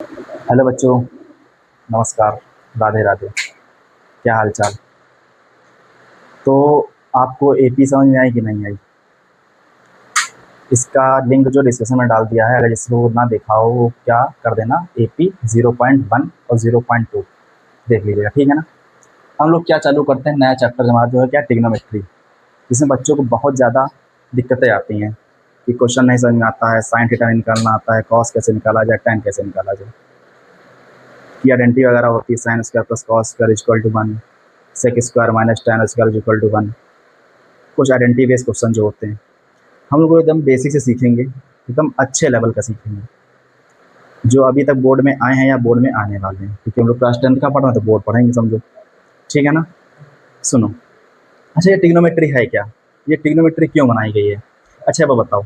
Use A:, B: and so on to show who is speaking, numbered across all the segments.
A: Hello बच्चों, नमस्कार, राधे राधे। क्या हाल चाल? तो आपको एपी समझ में आई कि नहीं आई? इसका लिंक जो डिस्क्रिप्शन में डाल दिया है, अगर जिसको ना देखा हो वो क्या कर देना, एपी 0.1 और 0.2 देख लीजिएगा, ठीक है ना। हम लोग क्या चालू करते हैं, नया चैप्टर हमारा जो है क्या, ट्रिग्नोमेट्री, जिसमें बच्चों को बहुत ज़्यादा दिक्कतें आती हैं कि क्वेश्चन नहीं समझ में आता है, साइन थीटा नहीं निकालना आता है, कॉस कैसे निकाला जाए, tan कैसे निकाला जाए, की आइडेंटिटी वगैरह होती है, sine square plus cos square equal to 1, sec square minus tan square equal to 1। कुछ आइडेंटिटी बेस्ड क्वेश्चन जो होते हैं हम लोग एकदम बेसिक से सीखेंगे, एकदम अच्छे लेवल का सीखेंगे, जो अभी तक बोर्ड में आए हैं या बोर्ड में आने वाले हैं, क्योंकि हम लोग क्लास 10 का पढ़ रहे हैं तो बोर्ड पढ़ेंगे, समझो, ठीक है ना। सुनो, अच्छा ये ट्रिग्नोमेट्री है क्या, ये ट्रिग्नोमेट्री क्यों बनाई गई है? अच्छा वो बताओ,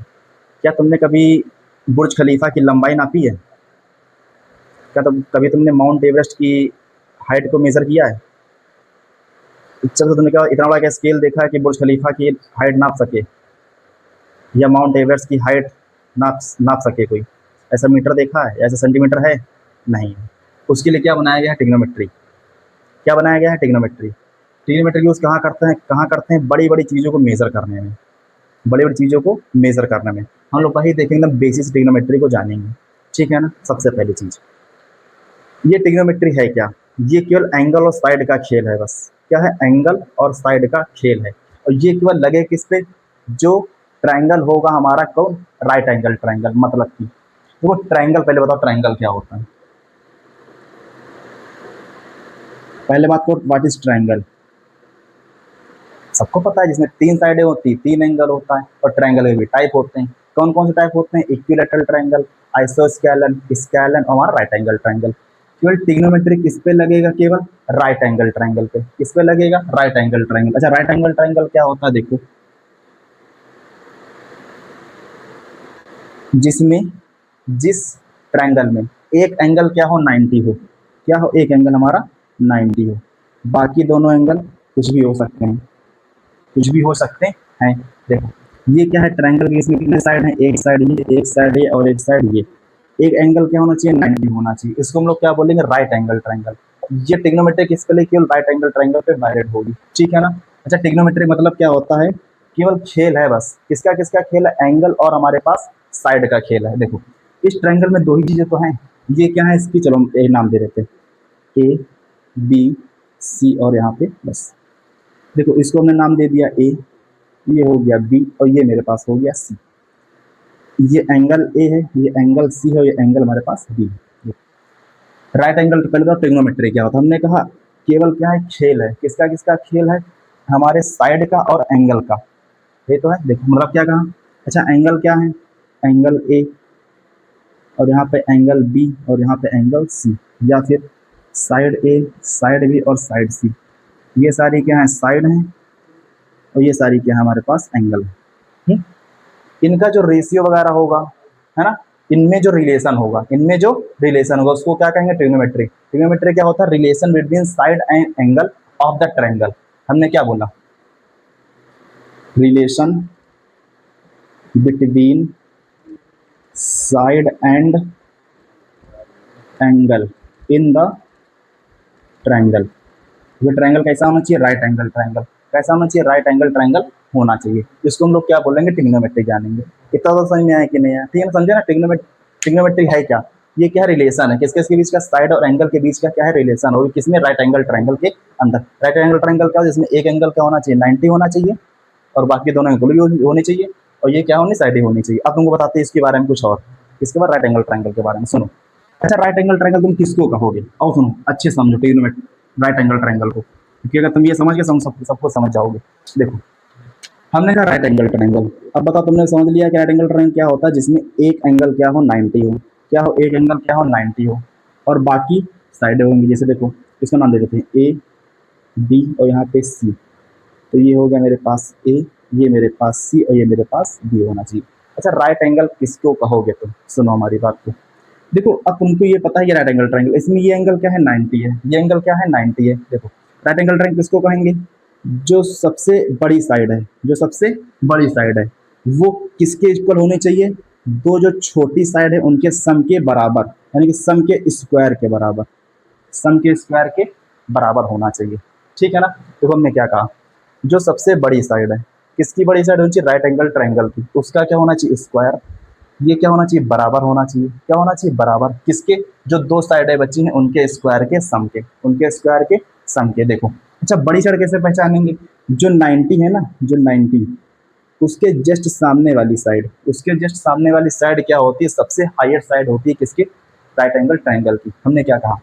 A: क्या तुमने कभी बुर्ज खलीफा की लंबाई नापी है? क्या कभी तुमने माउंट एवरेस्ट की हाइट को मेजर किया है? पिक्चर से तुमने क्या इतना बड़ा क्या स्केल देखा है कि बुर्ज खलीफा की हाइट नाप सके, या माउंट एवरेस्ट की हाइट नाप नाप सके कोई? ऐसा मीटर देखा है, ऐसा सेंटीमीटर है? नहीं। उसके लिए क्या बनाया गया है, ट्रिग्नोमेट्री। क्या बनाया गया है, ट्रिग्नोमेट्री। ट्रिग्नोमेट्री यूज़ कहाँ करते हैं, बड़ी बड़ी चीज़ों को मेज़र करने में, बड़ी बड़ी चीज़ों को मेज़र करने में। हम लोग वही देखेंगे, एकदम बेसिस ट्रिग्नोमेट्री को जानेंगे, ठीक है ना। सबसे पहली चीज़, ये ट्रिग्नोमेट्री है क्या? ये केवल एंगल और साइड का खेल है, बस। क्या है, एंगल और साइड का खेल है। और ये केवल लगे किस पे, जो ट्रायंगल होगा हमारा, कौन, राइट एंगल ट्रायंगल, मतलब कि वो ट्रायंगल, पहले बताओ ट्रायंगल क्या होता है। पहले बात करो, व्हाट इज ट्रायंगल। सबको पता है, जिसमें तीन साइडें होती, तीन एंगल होता है, और ट्रायंगल के भी टाइप होते हैं। कौन कौन से टाइप होते हैं, इक्विलैटरल ट्रायंगल, आइसोस्केलन, स्केलन और हमारा राइट एंगल ट्रायंगल। केवल ट्रिग्नोमेट्री किस पे लगेगा, केवल राइट एंगल ट्रायंगल पे। किस पे लगेगा, राइट एंगल ट्रायंगल। अच्छा, राइट एंगल ट्रायंगल क्या होता है, देखो, जिसमें जिस ट्रायंगल में एक एंगल क्या हो, 90 हो। क्या हो, एक एंगल हमारा 90 हो, बाकी दोनों एंगल कुछ भी हो सकते हैं, कुछ भी हो सकते हैं। देखो, ये क्या है, ट्रायंगल के इसमें कितने साइड हैं, एक साइड ये, एक साइड ये और एक साइड ये। एक एंगल क्या होना चाहिए, 90 होना चाहिए। इसको हम लोग क्या बोलेंगे, राइट एंगल ट्रायंगल। ये ट्रिग्नोमेट्री किसके लिए, केवल राइट एंगल ट्रायंगल पे वैलिड होगी, ठीक है ना। अच्छा, ट्रिग्नोमेट्री मतलब क्या होता है, केवल खेल है बस। किसका किसका खेल है, एंगल और हमारे पास साइड का खेल है। देखो, इस ट्रायंगल में दो ही चीजें तो हैं। ये क्या है, इसकी चलो हम नाम दे देते हैं, ए बी सी, और यहाँ पे बस। देखो, इसको हमने नाम दे दिया ए, ये हो गया बी, और ये मेरे पास हो गया सी। ये एंगल ए है, ये एंगल सी है, ये एंगल हमारे पास बी है। राइट एंगल, पहले तो ट्रिग्नोमेट्री क्या होता है, हमने कहा केवल क्या है, खेल है। किसका किसका खेल है, हमारे साइड का और एंगल का। ये तो है, देखो मतलब क्या कहा। अच्छा, एंगल क्या है, एंगल ए, और यहाँ पे एंगल बी, और यहाँ पे एंगल सी, या फिर साइड ए, साइड बी और साइड सी। ये सारी क्या है, साइड है, और ये सारी क्या है, हमारे पास एंगल है। इनका जो रेशियो वगैरह होगा, है ना, इनमें जो रिलेशन होगा, इनमें जो रिलेशन होगा उसको क्या कहेंगे, ट्रिग्नोमेट्री। ट्रिग्नोमेट्री क्या होता है, relation between side and angle of the triangle. हमने क्या बोला, relation between side and angle in the triangle. ये ट्रायंगल कैसा होना चाहिए, राइट एंगल ट्रायंगल। कैसा होना चाहिए, राइट एंगल ट्रायंगल होना चाहिए। इसको हम लोग क्या बोलेंगे, ट्रिग्नोमेट्री जानेंगे। इतना तो समझ में आया कि नहीं आया, ठीक है ना, समझे ना। ट्रिग्नोमेट्री है क्या, ये क्या है, रिलेशन है। किसके किसके बीच का, साइड और एंगल के बीच का क्या है, रिलेशन होगी, किसमें, राइट एंगल ट्रायंगल के अंदर। राइट एंगल ट्रायंगल क्या, जिसमें एक एंगल क्या होना चाहिए, 90 होना चाहिए, और बाकी दोनों एंगल भी होनी चाहिए, और ये क्या होनी, साइड ही होनी चाहिए। अब तुमको बताते हैं इसके बारे में कुछ और। इसके बाद राइट एंगल ट्रायंगल के बारे में सुनो। अच्छा, राइट एंगल ट्रायंगल तुम किसको कहोगे, और सुनो अच्छे समझो ट्रिग्नोमेट्री, राइट एंगल ट्रायंगल को, क्योंकि अगर तुम ये समझ के सबको समझ जाओगे। देखो, हमने कहा राइट एंगल ट्रायंगल। अब बताओ, तुमने समझ लिया कि राइट एंगल ट्रायंगल क्या होता है, जिसमें एक एंगल क्या हो, 90 हो। क्या हो, एक एंगल क्या हो, 90 हो, और बाकी साइड होंगी। जैसे देखो, इसका नाम दे देते हैं ए बी, और यहाँ पे सी। तो ये हो गया मेरे पास ए, ये मेरे पास सी, और ये मेरे पास बी होना चाहिए। अच्छा, राइट एंगल किसको कहोगे, तुम सुनो हमारी बात को। देखो, अब तुमको ये पता है ये राइट एंगल ट्रायंगल, इसमें ये एंगल क्या है, 90 है, ये एंगल क्या है, 90 है। देखो, राइट एंगल ट्रायंगल किसको कहेंगे, जो सबसे बड़ी साइड है, जो सबसे बड़ी साइड है वो किसके इक्वल होनी चाहिए, दो जो छोटी साइड है उनके सम के बराबर। यानी कि सम के स्क्वायर के बराबर, सम के स्क्वायर के बराबर होना चाहिए। ठीक है ना। देखो हमने क्या कहा, जो सबसे बड़ी साइड है, किसकी बड़ी साइड होनी चाहिए, राइट एंगल ट्रायंगल की, उसका क्या होना चाहिए, स्क्वायर। ये क्या होना चाहिए, बराबर होना चाहिए। क्या होना चाहिए, बराबर किसके, जो दो साइडें बची हैं उनके स्क्वायर के सम के, उनके स्क्वायर के सम के। देखो अच्छा, बड़ी साइड कैसे पहचानेंगे, जो 90 है ना, जो 90 उसके जस्ट सामने वाली साइड, उसके जस्ट सामने वाली साइड क्या होती है, सबसे हाईएस्ट साइड होती है किसके, राइट एंगल ट्रायंगल की। हमने क्या कहा,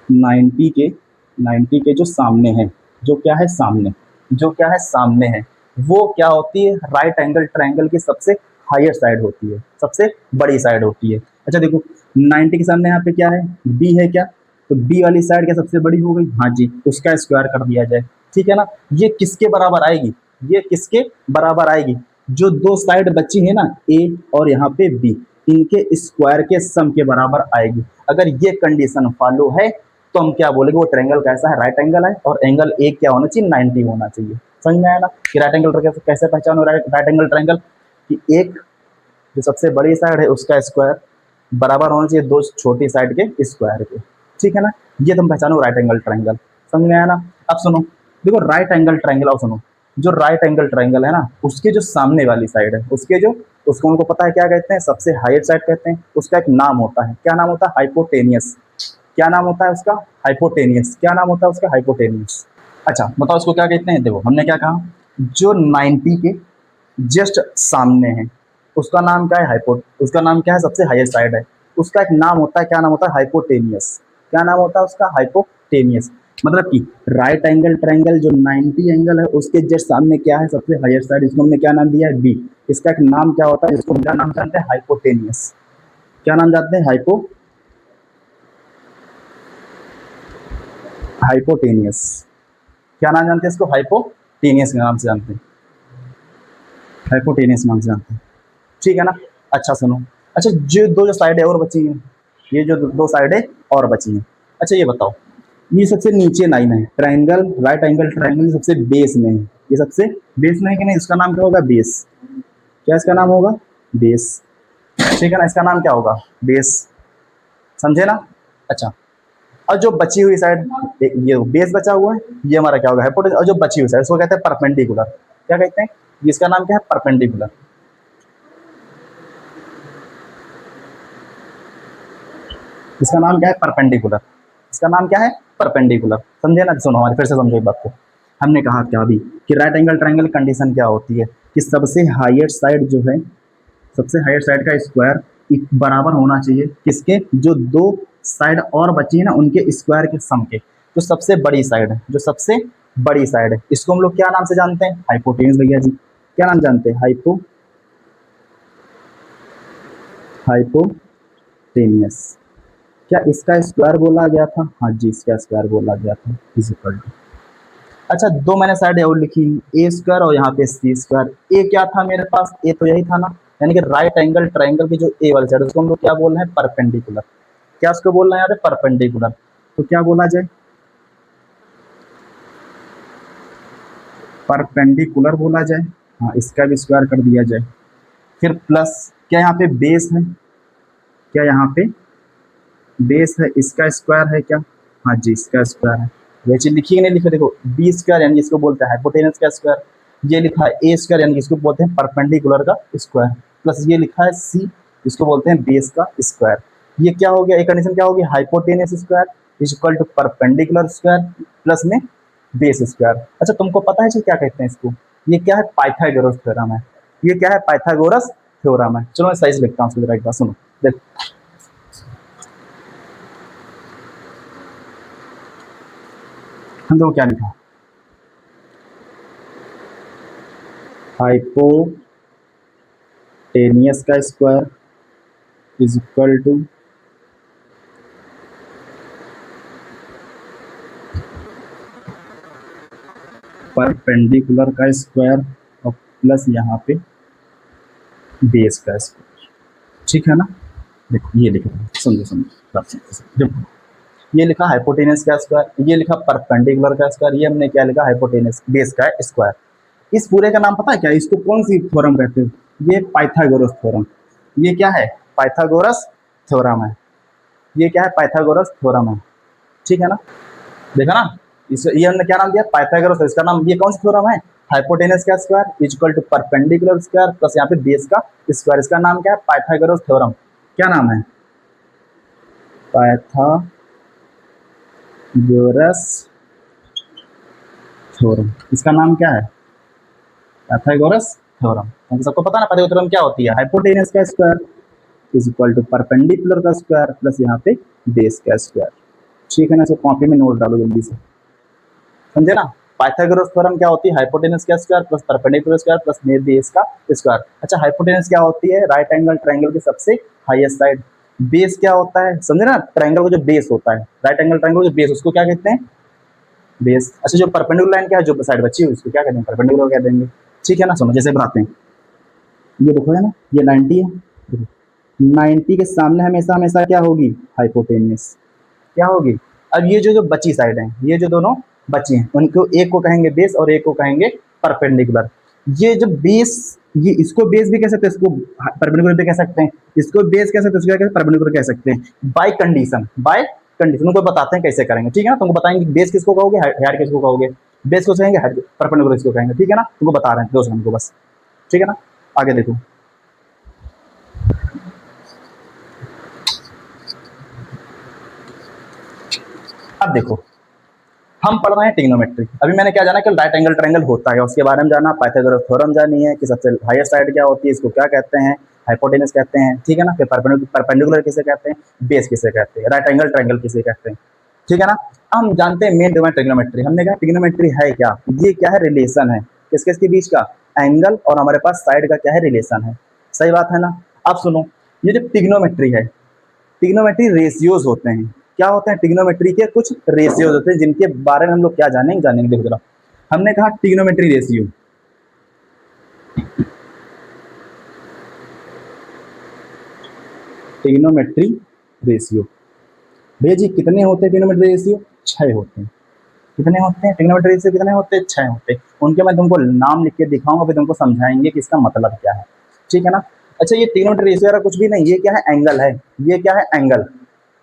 A: 90 के, 90 के जो सामने है, जो क्या है सामने, जो क्या है सामने है, वो क्या होती है, राइट एंगल ट्रायंगल की सबसे हायर साइड होती है, सबसे बड़ी साइड होती है। अच्छा देखो 90 के सामने यहाँ पे क्या है, बी है क्या, तो बी वाली साइड क्या सबसे बड़ी हो गई, हाँ जी, उसका स्क्वायर कर दिया जाए। ठीक है ना। ये किसके बराबर आएगी, ये किसके बराबर आएगी, जो दो साइड बची है ना, ए और यहाँ पे बी, इनके स्क्वायर के सम के बराबर आएगी। अगर ये कंडीशन फॉलो है तो हम क्या बोलेंगे, वो ट्रायंगल कैसा है, राइट एंगल है, और एंगल ए क्या होना चाहिए, 90 होना चाहिए। समझ में आया ना कि राइट एंगल कैसे पहचानो, राइट एंगल ट्रायंगल कि एक जो सबसे बड़ी साइड है उसका स्क्वायर बराबर होना चाहिए दो छोटी साइड के स्क्वायर के। ठीक है ना, ये तुम पहचानो राइट एंगल ट्रायंगल। समझ में आया ना। अब सुनो, देखो राइट एंगल ट्रायंगल, अब सुनो, जो राइट एंगल ट्रायंगल है ना, उसके जो सामने वाली साइड है, उसके जो, उसको हमको पता है क्या कहते हैं, सबसे हाईएस्ट साइड कहते हैं। उसका एक नाम होता है, क्या नाम होता है, हाइपोटेनियस। क्या नाम होता है उसका, हाइपोटेनियस। क्या नाम होता है उसका, हाइपोटेनियस। अच्छा बताओ उसको क्या कहते हैं। देखो हमने क्या कहा, जो 90 के जस्ट सामने है उसका नाम क्या है, हाइपो, उसका नाम क्या है, सबसे हाईएस्ट साइड है, उसका एक नाम होता है, क्या नाम होता है, हाइपोटेनियस। क्या नाम होता है उसका, हाइपोटेनियस। मतलब कि राइट एंगल ट्रायंगल जो 90 एंगल है उसके जस्ट सामने क्या है, सबसे हाईएस्ट साइड, इसको हमने क्या नाम दिया है, बी। इसका एक नाम क्या होता है, इसको क्या नाम जानते हैं, हाइपोटेनियस। क्या नाम जानते हैं, हाइपोटेनियस। क्या नाम जानते हैं इसको, हाइपोटेनियस के नाम से जानते हैं, हाइपोटेनियस नाम से जानते हैं। ठीक है ना। अच्छा सुनो, अच्छा जो दो जो साइडें और बची हैं, ये जो दो साइडें और बची हैं, अच्छा ये बताओ, ये सबसे नीचे लाइन है, ट्रायंगल, राइट एंगल ट्रायंगल सबसे बेस में है, ये सबसे बेस में है कि नहीं, इसका नाम क्या होगा, बेस। क्या इसका नाम होगा, बेस। ठीक है ना, इसका नाम क्या होगा, बेस। समझे ना। अच्छा, और जो बची हुई साइड, ये बेस बचा हुआ है, ये हमारा क्या होगा, हाइपोटेन्यूज। और जो बची हुई साइड उसको कहते हैं परपेंडिकुलर। क्या कहते हैं, इसका नाम क्या है, परपेंडिकुलर। इसका नाम क्या है, परपेंडिकुलर। इसका नाम क्या है, परपेंडिकुलर। समझे ना। सुनो हमारी फिर से समझो एक बात को, हमने कहा क्या अभी कि राइट एंगल ट्रायंगल कंडीशन क्या होती है, कि सबसे हाईएस्ट साइड जो है, सबसे हाईएस्ट साइड का स्क्वायर बराबर होना चाहिए किसके, जो दो साइड और बची है ना उनके स्क्वायर के सम के। जो सबसे बड़ी साइड है, जो सबसे बड़ी साइड है, इसको हम लोग क्या नाम से जानते हैं, हाइपोटेन्यूज। भैया जी क्या नाम जानते हैं, हाइपोटेनियस। क्या इसका स्क्वायर बोला गया था, हाँ जी इसका स्क्वायर बोला गया था, इज इक्वल टू। अच्छा दो मैंने साइड और लिखी, ए स्क्वायर और यहाँ पे सी स्क्वायर। ए क्या था मेरे पास, ए तो यही था ना, यानी कि राइट एंगल ट्रायंगल की जो ए वाली साइड उसको हम लोग क्या बोल रहे हैं, परपेंडिकुलर। क्या उसको बोल रहे हैं यहाँ पे, परपेंडिकुलर। तो क्या बोला जाए, परपेंडिकुलर बोला जाए। हाँ इसका भी स्क्वायर कर दिया जाए। फिर प्लस, क्या यहाँ पे बेस है, क्या यहाँ पे बेस है, इसका स्क्वायर है क्या, हाँ जी इसका स्क्वायर है। ये चीज लिखी है नहीं लिखी, देखो बी स्क्वायर यानी इसको बोलते हैं हाइपोटेनस का स्क्वायर। ये लिखा है ए स्क्वायर यानी इसको बोलते हैं परपेंडिकुलर का स्क्वायर। प्लस ये लिखा है सी, इसको बोलते हैं बेस का स्क्वायर। ये क्या हो गया, एक कंडीशन क्या होगी, hypotenuse square is equal to perpendicular square plus में बेस स्क्वायर। अच्छा तुमको पता है क्या कहते हैं इसको, ये क्या है, पाइथागोरस थ्योरम है। ये क्या है, पाइथागोरस थ्योरम है। चलो मैं सही से लिखता हूँ, उसको एक बार सुनो। देख हम देखो क्या लिखा, हाइपोटेनियस का square is equal to perpendicular का स्क्वायर और प्लस यहाँ पे बेस का स्क्वायर। ठीक है ना। देखो ये लिखा, समझो समझो, देखो ये लिखा हाइपोटेनस का स्क्वायर, ये लिखा परपेंडिकुलर का स्क्वायर, ये हमने क्या लिखा, हाइपोटेनस बेस का स्क्वायर। इस पूरे का नाम पता है क्या, इसको कौन सी थ्योरम कहते हैं, ये पाइथागोरस थ्योरम। ये क्या है, पाइथागोरस थ्योरम है। ये क्या है, पाइथागोरस थ्योरम है, ठीक है ना। देखा ना, इस ये हमने क्या नाम दिया, पाइथागोरस, इसका नाम, ये कौन सा थ्योरम है, हाइपोटेनस का square equal to perpendicular square plus यहाँ पे बेस का स्क्वायर, इसका नाम क्या है, पाइथागोरस थ्योरम। क्या नाम है, पाइथागोरस थ्योरम, इसका नाम क्या है, पाइथागोरस थ्योरम। तो सबको पता ना पाइथागोरस थ्योरम क्या होती है, हाइपोटेनस का square is equal to perpendicular का स्क्वायर प्लस यहाँ पे बेस का स्क्वायर, ठीक है ना। इसको कॉपी में नोट डालो जल्दी से, समझे ना। पाइथागोरस थ्योरम क्या होती है, हाइपोटेनस का square plus perpendicular square plus base का स्क्वायर। अच्छा, हाइपोटेनस क्या होती है, राइट एंगल ट्रायंगल की सबसे हाईएस्ट साइड। बेस क्या होता है, समझे ना, ट्रायंगल का जो बेस होता है, राइट एंगल ट्रायंगल जो बेस, उसको क्या कहते हैं, बेस। अच्छा, जो परपेंडिकुलर लाइन क्या है, जो साइड बची हुई, उसको क्या कहते हैं, परपेंडिकुलर कह देंगे, ठीक है ना। सुनो जैसे बनाते हैं, ये देखो है ना, ये 90 है, 90 के सामने हमेशा हमेशा क्या होगी, हाइपोटेनस क्या होगी। अब ये जो बची साइड है, ये जो दोनों बची हैं, उनको एक को कहेंगे बेस और एक को कहेंगे परपेंडिकुलर। ये जो बेस, ये इसको बेस भी कह सकते हैं, इसको परपेंडिकुलर भी कह सकते हैं, इसको बेस कह सकते हैं, इसको परपेंडिकुलर कह सकते हैं, बाय कंडीशन, बाय कंडीशन। उनको बताते हैं कैसे करेंगे, ठीक है ना। तुमको बताएंगे बेस किसको कहोगे, हाइट किसको कहोगे, बेस को कहेंगे, हाइट परपेंडिकुलर इसको कहेंगे, ठीक है ना। तुमको बता रहे हैं दोस्त हमको बस, ठीक है ना। आगे देखो, अब देखो, हम पढ़ रहे हैं ट्रिग्नोमेट्री। अभी मैंने क्या जाना कि राइट एंगल ट्रायंगल होता है, उसके बारे में जाना, पाइथागोरस थ्योरम जानी है कि सबसे हाईएस्ट साइड क्या होती है, इसको क्या कहते हैं, हाइपोटेनस कहते हैं, ठीक है ना। फिर परपेंडिकुलर किसे कहते हैं, बेस किसे कहते हैं, राइट एंगल ट्रायंगल किसे कहते हैं, ठीक है ना। हम जानते हैं मेन डोमेन ट्रिग्नोमेट्री। हमने कहा ट्रिग्नोमेट्री है क्या, ये क्या है, रिलेशन है किस किस के बीच का, एंगल और हमारे पास साइड का क्या है, रिलेशन है, सही बात है ना। अब सुनो, ये जो ट्रिग्नोमेट्री है, ट्रिग्नोमेट्री रेशियोज होते हैं, क्या होते हैं, ट्रिग्नोमेट्री के कुछ रेशियोज होते हैं जिनके बारे में हम लोग क्या जानेंगे देखो जरा। हमने कहा ट्रिग्नोमेट्री रेशियो, ट्रिग्नोमेट्री रेशियो, भैया जी कितने होते हैं ट्रिग्नोमेट्री रेशियो, 6 होते हैं। कितने होते हैं ट्रिग्नोमेट्री रेशियो, कितने होते हैं, 6 होते हैं। उनके मैं तुमको नाम लिख के दिखाऊंगा, फिर तुमको समझाएंगे कि इसका मतलब क्या है, ठीक है ना। अच्छा, ये ट्रिग्नोमेट्री रेशियो कुछ भी नहीं, ये क्या है, एंगल है, ये क्या है, एंगल।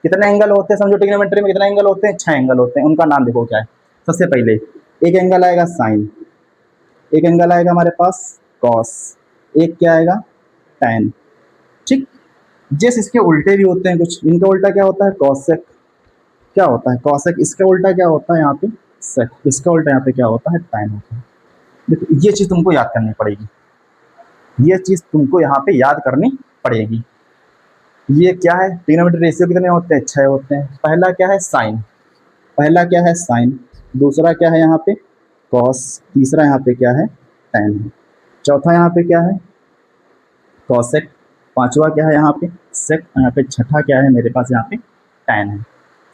A: कितने एंगल होते हैं समझो, ट्रिग्नोमेट्री में कितने एंगल होते हैं, 6 एंगल होते हैं। उनका नाम देखो क्या है। सबसे पहले एक एंगल आएगा साइन, एक एंगल आएगा हमारे पास कॉस, एक क्या आएगा, टैन, ठीक। जैसे इसके उल्टे भी होते हैं कुछ, इनका उल्टा क्या होता है, कॉसेक, क्या होता है, कॉसेक। इसका उल्टा क्या होता है यहाँ पे, सेक। इसका उल्टा यहाँ पे क्या होता है, टैन होता है। देखो ये चीज तुमको याद करनी पड़ेगी, ये चीज तुमको यहाँ पे याद करनी पड़ेगी। ये क्या है, ट्रिग्नोमेट्री रेशियो कितने होते हैं, 6 होते हैं। पहला क्या है, साइन, पहला क्या है साइन, दूसरा क्या है यहाँ पे कॉस, तीसरा यहाँ पे क्या है, टैन है, चौथा यहाँ पे क्या है, कॉसेक, पांचवा क्या है यहाँ पे, सेक, यहाँ पे छठा क्या है मेरे पास, यहाँ पे टैन है।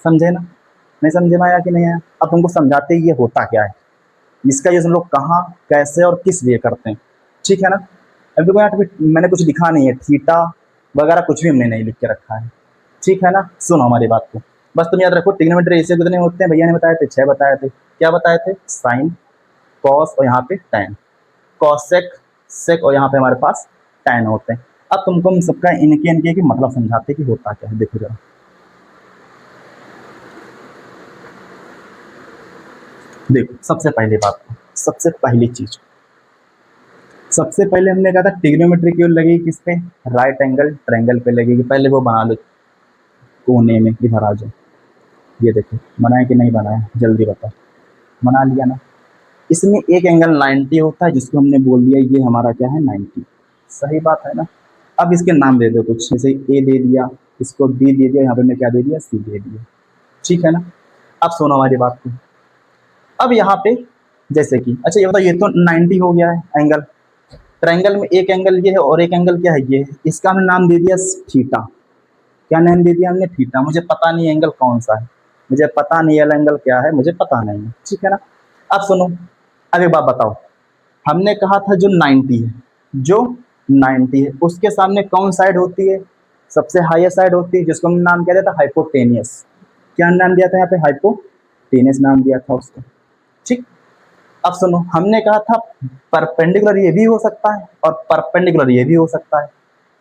A: समझे ना, नहीं समझे में आया कि नहीं आया। अब तुमको समझाते ही ये होता क्या है, इसका यूज हम लोग कहाँ, कैसे और किस लिए करते हैं, ठीक है ना। अभी देखो यहाँ पे मैंने कुछ लिखा नहीं है, थीटा वगैरह कुछ भी हमने नहीं लिख के रखा है, ठीक है ना। सुनो हमारी बात को, बस तुम याद रखो ट्रिग्नोमेट्री रेशियो कितने होते हैं, भैया ने बताए थे 6 बताए थे। क्या बताए थे, साइन, कॉस और यहाँ पे टैन, कॉसेक, सेक और यहाँ पे हमारे पास टैन होते हैं। अब तुमको हम सबका इनके इनके की मतलब समझाते कि होता क्या है, देखो जरा। देखो सबसे पहली बात, सबसे पहली चीज, सबसे पहले हमने कहा था ट्रिग्नोमेट्री क्यों लगेगी किस पे, राइट एंगल ट्रायंगल पे लगेगी। पहले वो बना लो कोने में, इधर आ जाओ, ये देखो बनाया कि नहीं बनाया, जल्दी बताओ, बना लिया ना। इसमें एक एंगल 90 होता है, जिसको हमने बोल दिया ये हमारा क्या है, 90, सही बात है ना। अब इसके नाम दे दो कुछ, जैसे ए दे दिया, इसको बी दे दिया, यहाँ पे मैं क्या दे दिया, सी दे दिया, ठीक है ना। अब सुनो हमारी बात को, अब यहाँ पे जैसे कि, अच्छा ये बताओ, ये तो 90 हो गया है एंगल, ट्रायंगल में एक एंगल ये है और एक एंगल क्या है, ये है। इसका हमने नाम दे दिया थीटा, क्या नाम दे दिया हमने, थीटा। मुझे पता नहीं एंगल कौन सा है, मुझे पता नहीं एंगल क्या है, मुझे पता नहीं है, ठीक है ना। अब सुनो, अब एक बात बताओ, हमने कहा था जो 90 है, जो 90 है उसके सामने कौन साइड होती है, सबसे हाईएस्ट साइड होती है, जिसको हमने नाम क्या दिया था, हाइपोटेनियस। क्या नाम दिया था यहाँ पे, हाइपोटेनियस नाम दिया था उसको, ठीक। अब सुनो, हमने कहा था परपेंडिकुलर ये भी हो सकता है और परपेंडिकुलर ये भी हो सकता है,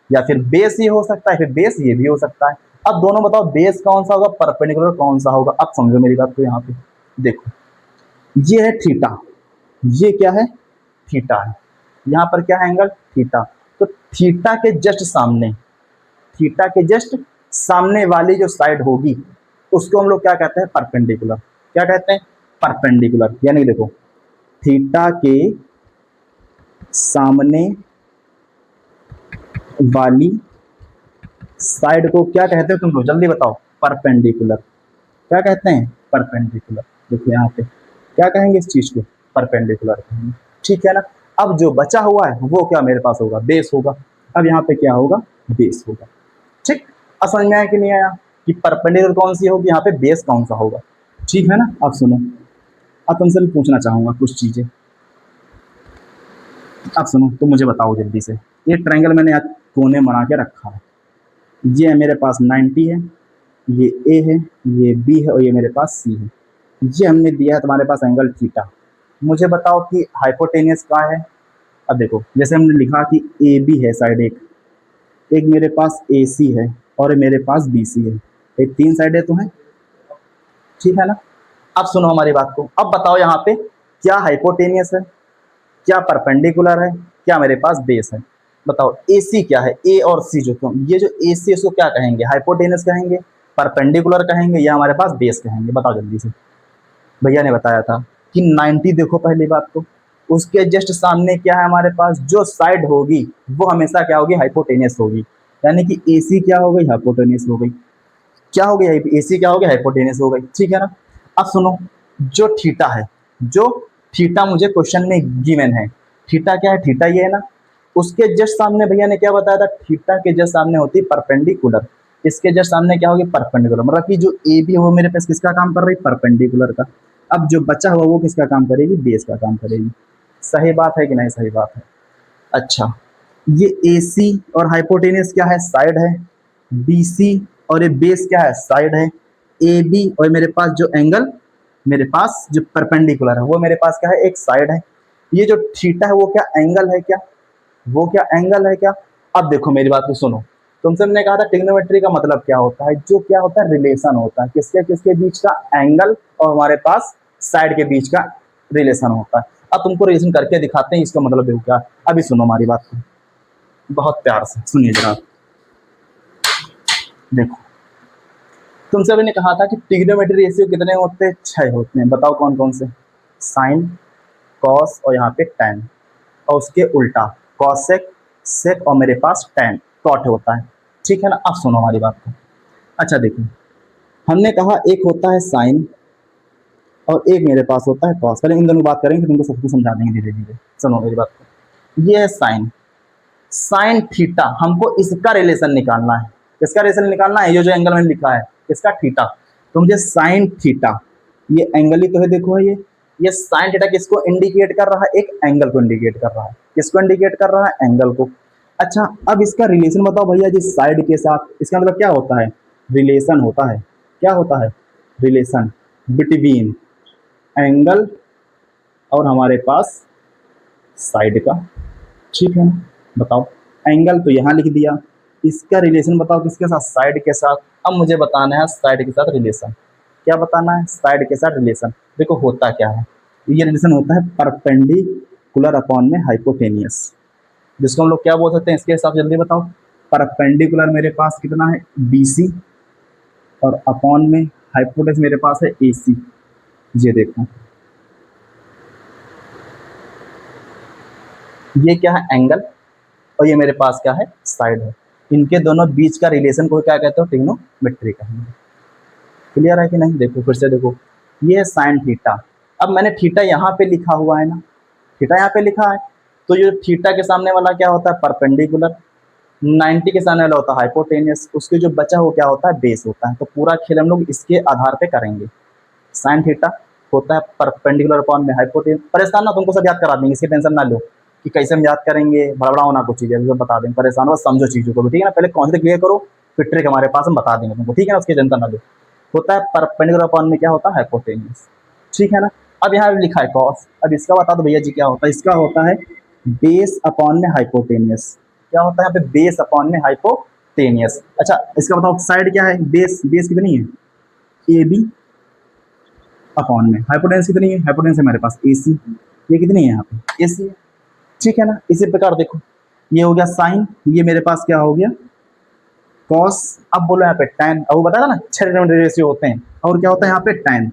A: या फिर बेस ये हो सकता है, फिर बेस ये भी हो सकता है। अब दोनों बताओ बेस कौन सा होगा, परपेंडिकुलर कौन सा होगा। अब समझो मेरी बात को, यहाँ पे देखो ये है थीटा, ये क्या है, थीटा है, यहाँ पर क्या है, एंगल थीटा। तो थीटा के जस्ट सामने, थीटा के जस्ट सामने वाली जो साइड होगी उसको हम लोग क्या कहते हैं, परपेंडिकुलर। क्या कहते हैं, परपेंडिकुलर। यानी देखो थीटा के सामने वाली साइड को क्या कहते हैं तुम लोग, जल्दी बताओ, परपेंडिकुलर। क्या कहते हैं, परपेंडिकुलर। देखो यहाँ पे क्या कहेंगे इस चीज को, परपेंडिकुलर कहेंगे। ठीक है ना। अब जो बचा हुआ है वो क्या मेरे पास होगा, बेस होगा। अब यहाँ पे क्या होगा, बेस होगा। ठीक, अब समझ में आया कि नहीं आया कि परपेंडिकुलर कौन सी होगी, यहाँ पे बेस कौन सा होगा। ठीक है ना। अब सुनो, अब तुमसे मैं पूछना चाहूंगा कुछ चीजें। अब सुनो, तुम मुझे बताओ जल्दी से, ये ट्रायंगल मैंने आज कोने बना के रखा है। ये है मेरे पास 90 है, ये ए है, ये बी है और ये मेरे पास सी है। ये हमने दिया है तुम्हारे पास एंगल थीटा। मुझे बताओ कि हाइपोटेनियस क्या है। अब देखो जैसे हमने लिखा कि ए बी है साइड एक, एक मेरे पास ए सी है और मेरे पास बी सी है, ये तीन साइडें तो हैं। ठीक है ना। अब सुनो हमारी बात को, अब बताओ यहाँ पे क्या हाइपोटेनियस है, क्या परपेंडिकुलर है, क्या मेरे पास बेस है। बताओ ए सी क्या है, ए और सी जो तुम, ये जो ए सी इसको क्या कहेंगे, हाइपोटेनियस कहेंगे, परपेंडिकुलर कहेंगे, या हमारे पास बेस कहेंगे। बताओ जल्दी से। भैया ने बताया था कि 90, देखो पहली बात तो उसके जस्ट सामने क्या है हमारे पास, जो साइड होगी वो हमेशा क्या होगी, हाइपोटेनियस होगी। यानी कि ए सी क्या हो गई, हाइपोटेनियस हो गई। क्या हो गया, ए सी क्या हो गया, हाइपोटेनियस हो गई। ठीक है ना। अब सुनो, जो थीटा है, जो थीटा मुझे क्वेश्चन में गिवन है, थीटा क्या है, थीटा ये है ना। उसके जस्ट सामने भैया ने क्या बताया था, थीटा के जस्ट सामने होती है परपेंडिकुलर। इसके जस्ट सामने क्या होगी, परपेंडिकुलर। मतलब कि जो ए बी है वो मेरे पास किसका काम कर रही है, परपेंडिकुलर का। अब जो बचा हुआ वो किसका काम करेगी, बेस का काम करेगी। सही बात है कि नहीं, सही बात है। अच्छा, ये ए सी और हाइपोटेनियस क्या है, साइड है। बी सी और ये बेस क्या है, साइड है। ए बी और मेरे पास जो एंगल, मेरे पास जो परपेंडिकुलर है वो मेरे पास क्या है, एक साइड है। ये जो थीटा है वो क्या एंगल है क्या, वो क्या एंगल है क्या। अब देखो मेरी बात को सुनो, तुमसे हमने कहा था ट्रिग्नोमेट्री का मतलब क्या होता है, जो क्या होता है, रिलेशन होता है किसके किसके बीच का, एंगल और हमारे पास साइड के बीच का रिलेशन होता है। अब तुमको रिलेशन करके दिखाते हैं, इसका मतलब देखो क्या। अभी सुनो हमारी बात को बहुत प्यार से सुनिए जरा। देखो तुमसे अभी ने कहा था कि ट्रिग्नोमेट्री रेशियो कितने होते हैं, 6 होते हैं। बताओ कौन कौन से, साइन, कॉस और यहाँ पे टैन, और उसके उल्टा कॉसेक, सेक और मेरे पास टैन, कॉट होता है। ठीक है ना। अब सुनो हमारी बात को। अच्छा देखो, हमने कहा एक होता है साइन और एक मेरे पास होता है कॉस। पहले इन दोनों बात करेंगे, तुमको सब कुछ समझा देंगे धीरे धीरे। सुनो मेरी बात को, ये है साइन, साइन थीटा, हमको इसका रिलेशन निकालना है। किसका रिलेशन निकालना है, ये जो एंगल मैंने लिखा है इसका थीटा। तो मुझे साइन थीटा, ये एंगल ही तो है, देखो है ये साइन थीटा किसको इंडिकेट कर रहा है, एक एंगल को इंडिकेट कर रहा है। किसको इंडिकेट कर रहा है, एंगल को। अच्छा अब इसका रिलेशन बताओ भैया जी, साइड के साथ। इसका मतलब क्या होता है, रिलेशन होता है। क्या होता है, रिलेशन बिटवीन एंगल और हमारे पास साइड का। ठीक है ना। बताओ, एंगल तो यहाँ लिख दिया, इसका रिलेशन बताओ किसके साथ, साइड के साथ। अब मुझे बताना है साइड के साथ रिलेशन। क्या बताना है, साइड के साथ रिलेशन। देखो होता क्या है, ये रिलेशन होता है परपेंडिकुलर अपॉन में हाइपोटेनियस, जिसको हम लोग क्या बोल सकते हैं इसके हिसाब से, जल्दी बताओ। परपेंडिकुलर मेरे पास कितना है, बी सी, और अपॉन में हाइपोटेनियस मेरे पास है ए सी। ये देखो ये क्या है, एंगल, और ये मेरे पास क्या है, साइड है। इनके दोनों बीच का रिलेशन को क्या कहते हो, ट्रिग्नोमेट्री कहेंगे। क्लियर है कि नहीं। देखो फिर से देखो, ये है साइन थीटा। अब मैंने थीटा यहाँ पे लिखा हुआ है ना, थीटा यहाँ पे लिखा है, तो ये थीटा के सामने वाला क्या होता है, परपेंडिकुलर। 90 के सामने वाला होता है हाइपोटेनियस, उसके जो बचा हो क्या होता है, बेस होता है। तो पूरा खेल हम लोग इसके आधार पे करेंगे। साइन थीटा होता है परपेंडिकुलर अपॉन में हाइपोटेनियस। परेशान ना, तुमको सब याद करा देंगे, इसकी टेंशन ना लो कि कैसे हम याद करेंगे, बड़बड़ा होना कुछ चीज़ है, बता देंगे। परेशान हो, समझो चीज़ों को, ठीक है ना। पहले कॉन्सेप्ट क्लियर करो, फिर ट्रिक हमारे पास हम बता देंगे तुमको, ठीक है ना। उसकी टेंशन ना लो। होता है परपेंडिकुलर अपॉन में क्या होता है, हाइपोटेनियस। ठीक है ना। अब यहाँ लिखा है कॉस, अब इसका बता दो भैया जी क्या होता है। इसका होता है बेस अपॉन में हाइपोटेनियस। क्या होता है यहाँ पे, बेस अपॉन में हाइपोटेनियस। हाइपोटेनियस। अच्छा इसका बताओ साइड क्या है, बेस, बेस कितनी है, ए बी अपॉन में, हाइपोटेन्यूज कितनी है, हाइपोटेन्यूज है मेरे पास ए सी, ये कितनी है यहाँ पे ए सी है, ठीक है ना। इसी प्रकार देखो ये हो गया साइन, ये मेरे पास क्या हो गया कॉस, अब बोलो यहाँ पे टैन, अब वो बताया ना 6 रेशियो होते हैं, और क्या होता है यहाँ पे टैन,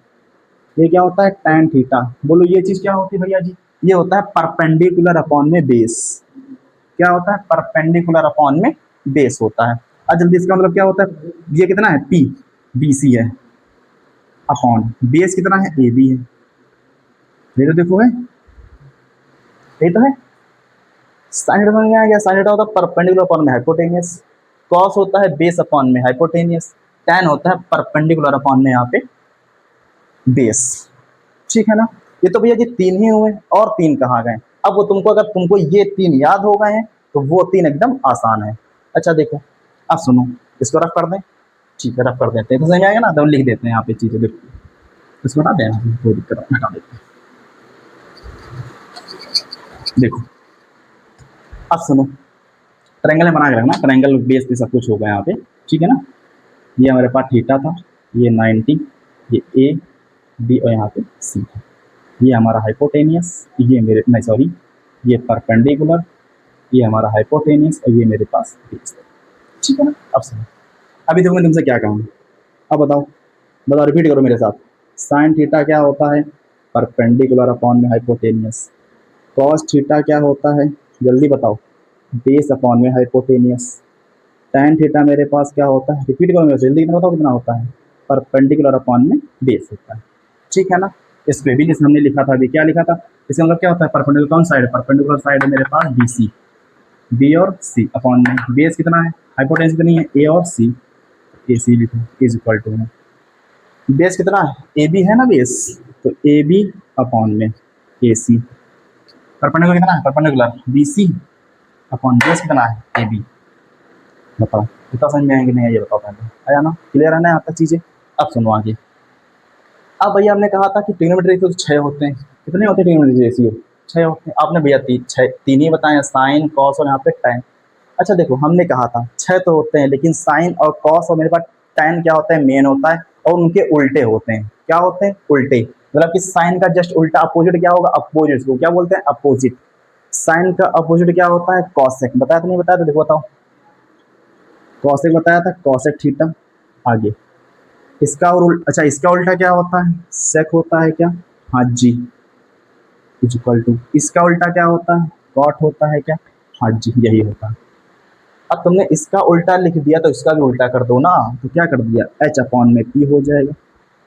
A: ये क्या होता है टैन थीटा, बोलो ये चीज क्या होती है भैया जी, ये होता है परपेंडिकुलर अपॉन में बेस, क्या होता है परपेंडिकुलर अपॉन में बेस होता है। अब जल्दी इसका मतलब क्या होता है, ये कितना है पी बी सी है अपॉन बेस कितना है ए बी है, ये तो देखो है, ये तो है। साइन समझ में आ गया, साइन होता है परपेंडिकुलर अपॉन में हाइपोटेनियस, कॉस होता है बेस अपॉन में हाइपोटेनियस, टैन होता है परपेंडिकुलर अपॉन में यहाँ पे बेस, ठीक है ना। ये तो भैया जी 3 ही हुए और 3 कहाँ गए, अब वो तुमको अगर तुमको ये 3 याद हो गए हैं तो वो 3 एकदम आसान है। अच्छा देखो अब सुनो, इसको रफ कर दें, ठीक है रफ कर देते हैं तो समझ में आएगा ना, तो लिख देते हैं यहाँ पे चीजें, देखो इसको हटा दें, कोई दिक्कत नहीं, हटा देते हैं। देखो अब सुनो, ट्रायंगल बना के रखना, ट्रायंगल बेस पे सब कुछ होगा यहाँ पे, ठीक है ना। ये हमारे पास थीटा था, ये 90, ये ए बी और यहाँ पे सी था, ये हमारा हाइपोटेनियस, ये मेरे नहीं सॉरी ये परपेंडिकुलर, ये हमारा हाइपोटेनियस और ये मेरे पास बेस, ठीक है ना। अब सुनो, अभी देखो मैं तुमसे क्या कहूँ, अब बताओ बताओ रिपीट करो मेरे साथ, साइन थीटा क्या होता है परपेंडिकुलर अपॉन में हाइपोटेनियस, कॉस थीटा क्या होता है जल्दी बताओ बेस अपॉन में हाइपोटेनियस, टैन थीटा मेरे पास क्या होता है, रिपीट करो मेरे से जल्दी, कितना बताओ कितना होता है परपेंडिकुलर अपॉन में बेस होता है, ठीक है ना। इस पे भी जैसे हमने लिखा था, अभी क्या लिखा था, इसका मतलब क्या होता है परपेंडिकुलर कौन साइड, परपेंडिकुलर साइड है मेरे पास बी सी, बी और सी अपॉन में बेस कितना है, हाइपोटेन्यूज कितनी है ए और सी, ए सी लिखो इज इक्वल टू में बेस कितना है ए बी है ना बेस, तो ए बी अपॉन में ए सी, परपेंडिकुलर कितना है perpendicular B C upon base कितना है ए बी, बताओ कितना समझ में आएंगे नहीं ये बताओ पहले, आया ना, क्लियर है ना यहाँ तक चीजें। अब सुनो आगे, अब भैया हमने कहा था कि ट्रिग्नोमेट्री रेशियो तो 6 होते हैं, कितने होते हैं ट्रिग्नोमेट्री रेशियो 6 होते हैं, आपने भैया 3 ही बताए, साइन कॉस और यहाँ पे टैन। अच्छा देखो हमने कहा था 6 तो होते हैं, लेकिन साइन और कॉस और मेरे पास टैन क्या होता है मेन होता है, और उनके उल्टे होते हैं, क्या होते हैं उल्टे, मतलब कि साइन का जस्ट उल्टा अपोजिट क्या होगा, अपोजिट को क्या बोलते हैं अपोजिट, साइन का अपोजिट क्या होता है कॉसेक, बताया तो नहीं बताया, तो देखो बताओ, कॉसेक बताया था कॉसेक थीटा, आगे इसका और अच्छा इसका उल्टा क्या होता है सेक होता है क्या, हाँ जी इज इक्वल टू, इसका उल्टा क्या होता है कॉट होता है क्या, हाँ जी यही होता है। अब तुमने इसका उल्टा लिख दिया तो इसका भी उल्टा कर दो ना, तो क्या कर दिया एच अपॉन में पी हो जाएगा,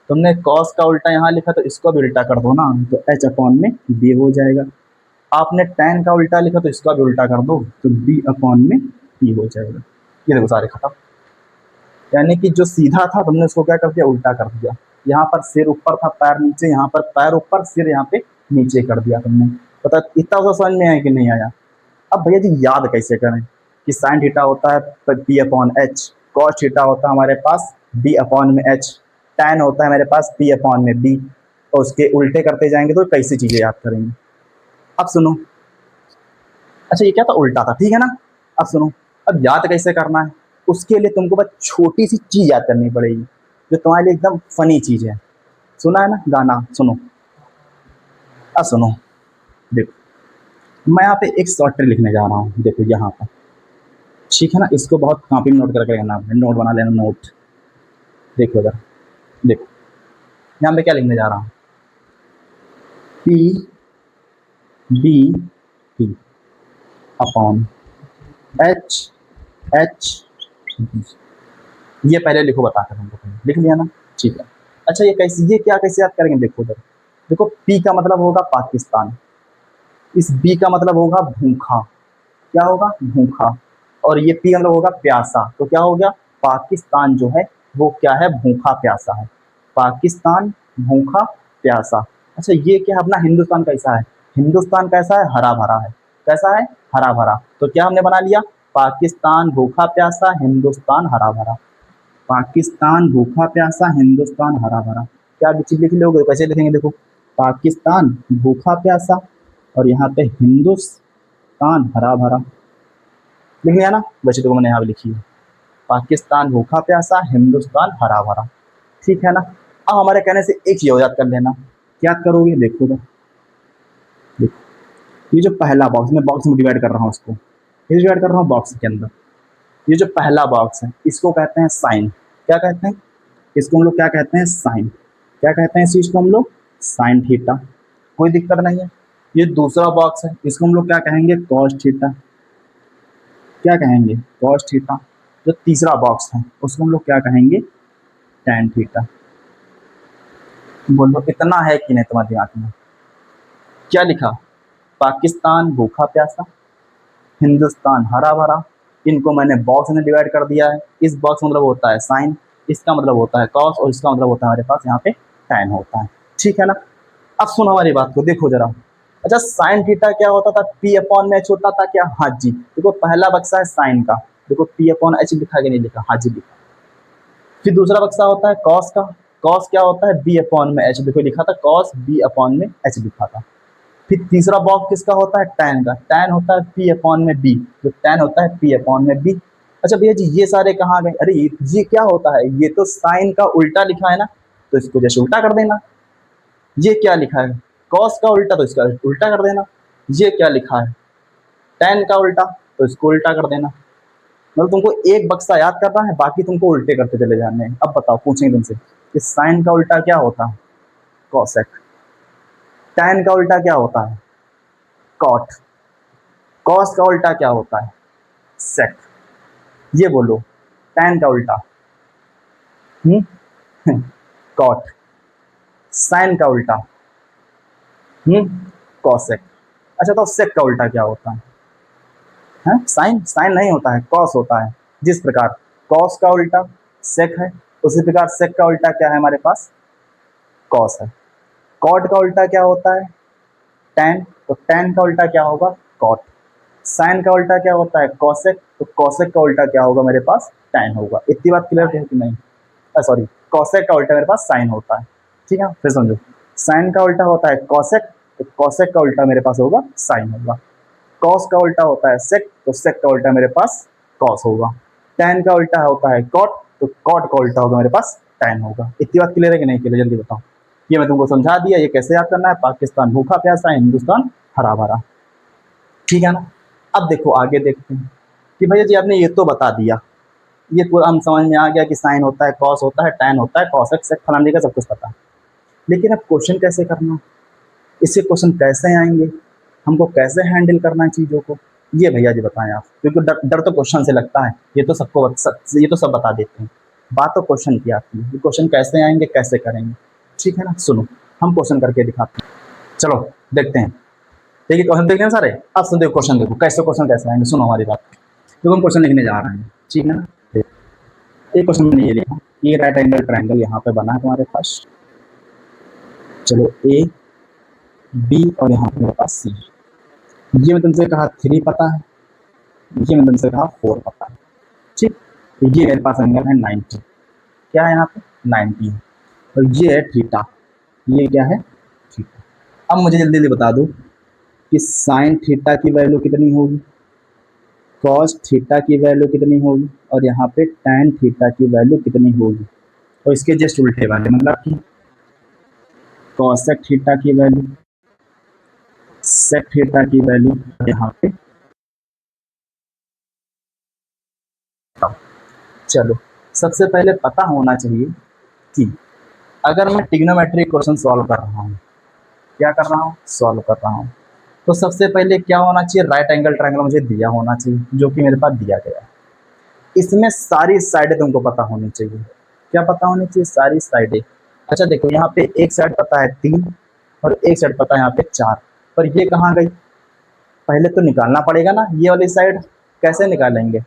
A: तुमने कॉस का उल्टा यहाँ लिखा तो इसको भी उल्टा कर दो ना, तो एच अपॉन में बी हो जाएगा, आपने टैन का उल्टा लिखा तो इसका भी उल्टा कर दो तो बी अपॉन में पी हो जाएगा, ये देखो सारे खत्म, यानी कि जो सीधा था तुमने उसको क्या कर दिया उल्टा कर दिया, यहाँ पर सिर ऊपर था पैर नीचे, यहाँ पर पैर ऊपर सिर यहाँ पे नीचे कर दिया तुमने, पता इतना सा समझ में आया कि नहीं आया। अब भैया जी याद कैसे करें कि साइन थीटा होता है P upon H, cos theta होता है हमारे पास बी अपॉन में एच, टैन होता है मेरे पास पी अपॉन में बी, और उसके उल्टे करते जाएंगे तो कैसी चीजें याद करेंगे। अब सुनो, अच्छा ये क्या था उल्टा था ठीक है ना, अब सुनो अब याद कैसे करना है, उसके लिए तुमको बस छोटी सी चीज याद करनी पड़ेगी जो तुम्हारे लिए एकदम फनी चीज है, सुना है ना गाना सुनो, अब सुनो देखो मैं यहाँ पे एक शॉर्ट ट्रिक लिखने जा रहा हूँ, देखो यहाँ पर ठीक है ना, इसको बहुत कॉपी में नोट करके लेना, नोट बना लेना नोट, देखो इधर देखो यहाँ पे क्या लिखने जा रहा हूँ P B P upon H H, ये पहले लिखो बता कर हमको, लिख लिया ना ठीक है। अच्छा ये कैसे, ये क्या कैसे याद करेंगे, देखो उधर देखो पी का मतलब होगा पाकिस्तान, इस बी का मतलब होगा भूखा, क्या होगा भूखा, और ये पी का मतलब होगा प्यासा, तो क्या हो गया पाकिस्तान जो है वो क्या है भूखा प्यासा है, पाकिस्तान भूखा प्यासा। अच्छा ये क्या अपना हिंदुस्तान कैसा है, हिंदुस्तान कैसा है हरा भरा है, कैसा है हरा भरा, तो क्या हमने बना लिया पाकिस्तान भूखा प्यासा हिंदुस्तान हरा भरा, पाकिस्तान भूखा प्यासा हिंदुस्तान हरा भरा, क्या चीज लिख लोगे कैसे लिखेंगे देखो पाकिस्तान भूखा प्यासा और यहाँ पे हिंदुस्तान हरा भरा, लिख लिया ना, वैसे तो मैंने यहाँ पे लिखी है, पाकिस्तान भूखा प्यासा, हिंदुस्तान हरा भरा। ठीक है ना। अब हमारे कहने से एक चीज याद कर लेना। क्या याद करोगे, देखो तो, देखो ये जो पहला बॉक्स, मैं बॉक्स में डिवाइड कर रहा हूँ इसको, ये डिवाइड कर रहा हूँ बॉक्स के अंदर। ये जो पहला बॉक्स है इसको कहते हैं साइन। क्या कहते हैं इसको हम लोग, क्या कहते हैं, साइन। क्या कहते हैं इस चीज को हम लोग, साइन थीटा। कोई दिक्कत नहीं है। ये दूसरा बॉक्स है, इसको हम लोग क्या कहेंगे, कॉस थीटा। क्या कहेंगे, कॉस थीटा। जो तीसरा बॉक्स है उसको हम लोग क्या कहेंगे, टैन थीटा। बोलो इतना है कि नहीं तुम्हारे दिमाग में। क्या लिखा, पाकिस्तान भूखा प्यासा, हिंदुस्तान हरा भरा। इनको मैंने बॉक्स में डिवाइड कर दिया है। इस बॉक्स मतलब होता है साइन, इसका मतलब होता है कॉस, और इसका मतलब होता है हमारे पास यहाँ पे टैन होता है। ठीक है ना। अब सुनो हमारी बात को, देखो जरा। अच्छा, साइन थीटा क्या होता था, पी अपॉन में एच होता था क्या, हाँ जी। देखो पहला बक्सा है साइन का, देखो पी अपॉन एच लिखा कि नहीं लिखा, हाँ जी लिखा। फिर दूसरा बक्सा होता है कॉस का, कॉस क्या होता है, बी अपॉन में एच, देखो लिखा था कॉस बी अपॉन में एच लिखा था। फिर तीसरा बॉक्स किसका होता है, टैन का, टैन होता है पी अपॉन में बी, जो टैन होता है पी अपॉन में बी। अच्छा भैया जी ये सारे कहाँ गए, अरे ये क्या होता है, ये तो साइन का उल्टा लिखा है ना, तो इसको जैसे उल्टा कर देना। ये क्या लिखा है, कॉस का उल्टा, तो इसका उल्टा कर देना। ये क्या लिखा है, टैन का उल्टा, तो इसको उल्टा कर देना। मतलब तुमको एक बक्सा याद करना है, बाकी तुमको उल्टे करते चले जाने हैं। अब बताओ, पूछेंगे तुमसे कि साइन का उल्टा क्या होता है, कॉसेक। टैन का उल्टा क्या होता है, कॉट। कॉस का उल्टा क्या होता है, सेक। ये बोलो, टैन का उल्टा कॉट, साइन का उल्टा कॉसेक। अच्छा तो सेक का उल्टा क्या होता है, साइन, साइन नहीं होता है, कॉस होता है। जिस प्रकार कॉस का उल्टा सेक है, उसी प्रकार सेक का उल्टा क्या है हमारे पास, कॉस है। कॉट का उल्टा क्या होता है, टैन, तो टैन का उल्टा क्या होगा, कॉट। साइन का उल्टा क्या होता है, कॉसेक, तो कॉसेक का उल्टा क्या होगा मेरे पास, टैन होगा। इतनी बात क्लियर है कि नहीं, सॉरी, कॉसेक का उल्टा मेरे पास साइन होता है। ठीक है, फिर समझो, साइन का उल्टा होता है कॉसेक, तो कॉसेक का उल्टा मेरे पास होगा साइन होगा। कॉस का उल्टा होता है सेक, तो सेक का उल्टा मेरे पास कॉस होगा। टैन का उल्टा होता है कॉट, तो कॉट का उल्टा होगा मेरे पास टैन होगा। इतनी बात क्लियर है कि नहीं क्लियर, जल्दी बताओ। ये मैं तुमको समझा दिया, ये कैसे याद करना है, पाकिस्तान भूखा प्यासा, हिंदुस्तान हरा भरा। ठीक है ना। अब देखो आगे देखते हैं कि भैया जी आपने ये तो बता दिया, ये पूरा हम समझ में आ गया कि साइन होता है, कॉस होता है, टैन होता है, कॉसेक सेक फलाने का सब कुछ पता है। लेकिन अब क्वेश्चन कैसे करना, इससे क्वेश्चन कैसे आएंगे, हमको कैसे हैंडल करना है चीज़ों को, ये भैया जी बताएं आप। क्योंकि डर डर तो क्वेश्चन से लगता है, ये तो सबको ये तो सब बता देते हैं, बात तो क्वेश्चन की आती है, क्वेश्चन कैसे आएंगे कैसे करेंगे। ठीक है ना, सुनो हम क्वेश्चन करके दिखाते हैं, चलो देखते हैं। देखिए क्वेश्चन देखते हैं सारे। अब सुन देखो क्वेश्चन, देखो कैसे क्वेश्चन कैसे आएंगे, सुनो हमारी बात। तो हम क्वेश्चन लिखने जा रहे हैं, ठीक है ना। एक क्वेश्चन मैंने ये लिखा, ये राइट एंगल ट्रायंगल यहाँ पे बना है तुम्हारे पास, चलो ए बी और यहाँ पे मेरे पास सी। ये मैं तुमसे कहा 3 पता है, ये मैं तुमसे कहा 4 पता है। ठीक, तो ये मेरे पास एंगल है 90, क्या है यहाँ पे 90 है, और ये है थीटा, ये क्या है थीटा। अब मुझे जल्दी जल्दी बता दो कि साइन थीटा की वैल्यू कितनी होगी, कॉस थीटा की वैल्यू कितनी होगी, और यहाँ पे टैन थीटा की वैल्यू कितनी होगी। और इसके जस्ट उल्टे वाले, मतलब कि कॉसेक थीटा की वैल्यू, सेक थीटा की वैल्यू, यहाँ पे। चलो सबसे पहले पता होना चाहिए कि अगर मैं ट्रिग्नोमेट्रिक क्वेश्चन सॉल्व कर रहा हूँ, क्या कर रहा हूँ, सॉल्व कर रहा हूँ, तो सबसे पहले क्या होना चाहिए, राइट एंगल ट्रायंगल मुझे दिया होना चाहिए, जो कि मेरे पास दिया गया है। इसमें सारी साइडें तुमको पता होनी चाहिए। क्या पता होनी चाहिए, सारी साइडें। अच्छा देखो यहाँ पे एक साइड पता है 3 और एक साइड पता है यहाँ पे 4, पर ये कहाँ गई, पहले तो निकालना पड़ेगा ना ये वाली साइड। कैसे निकालेंगे,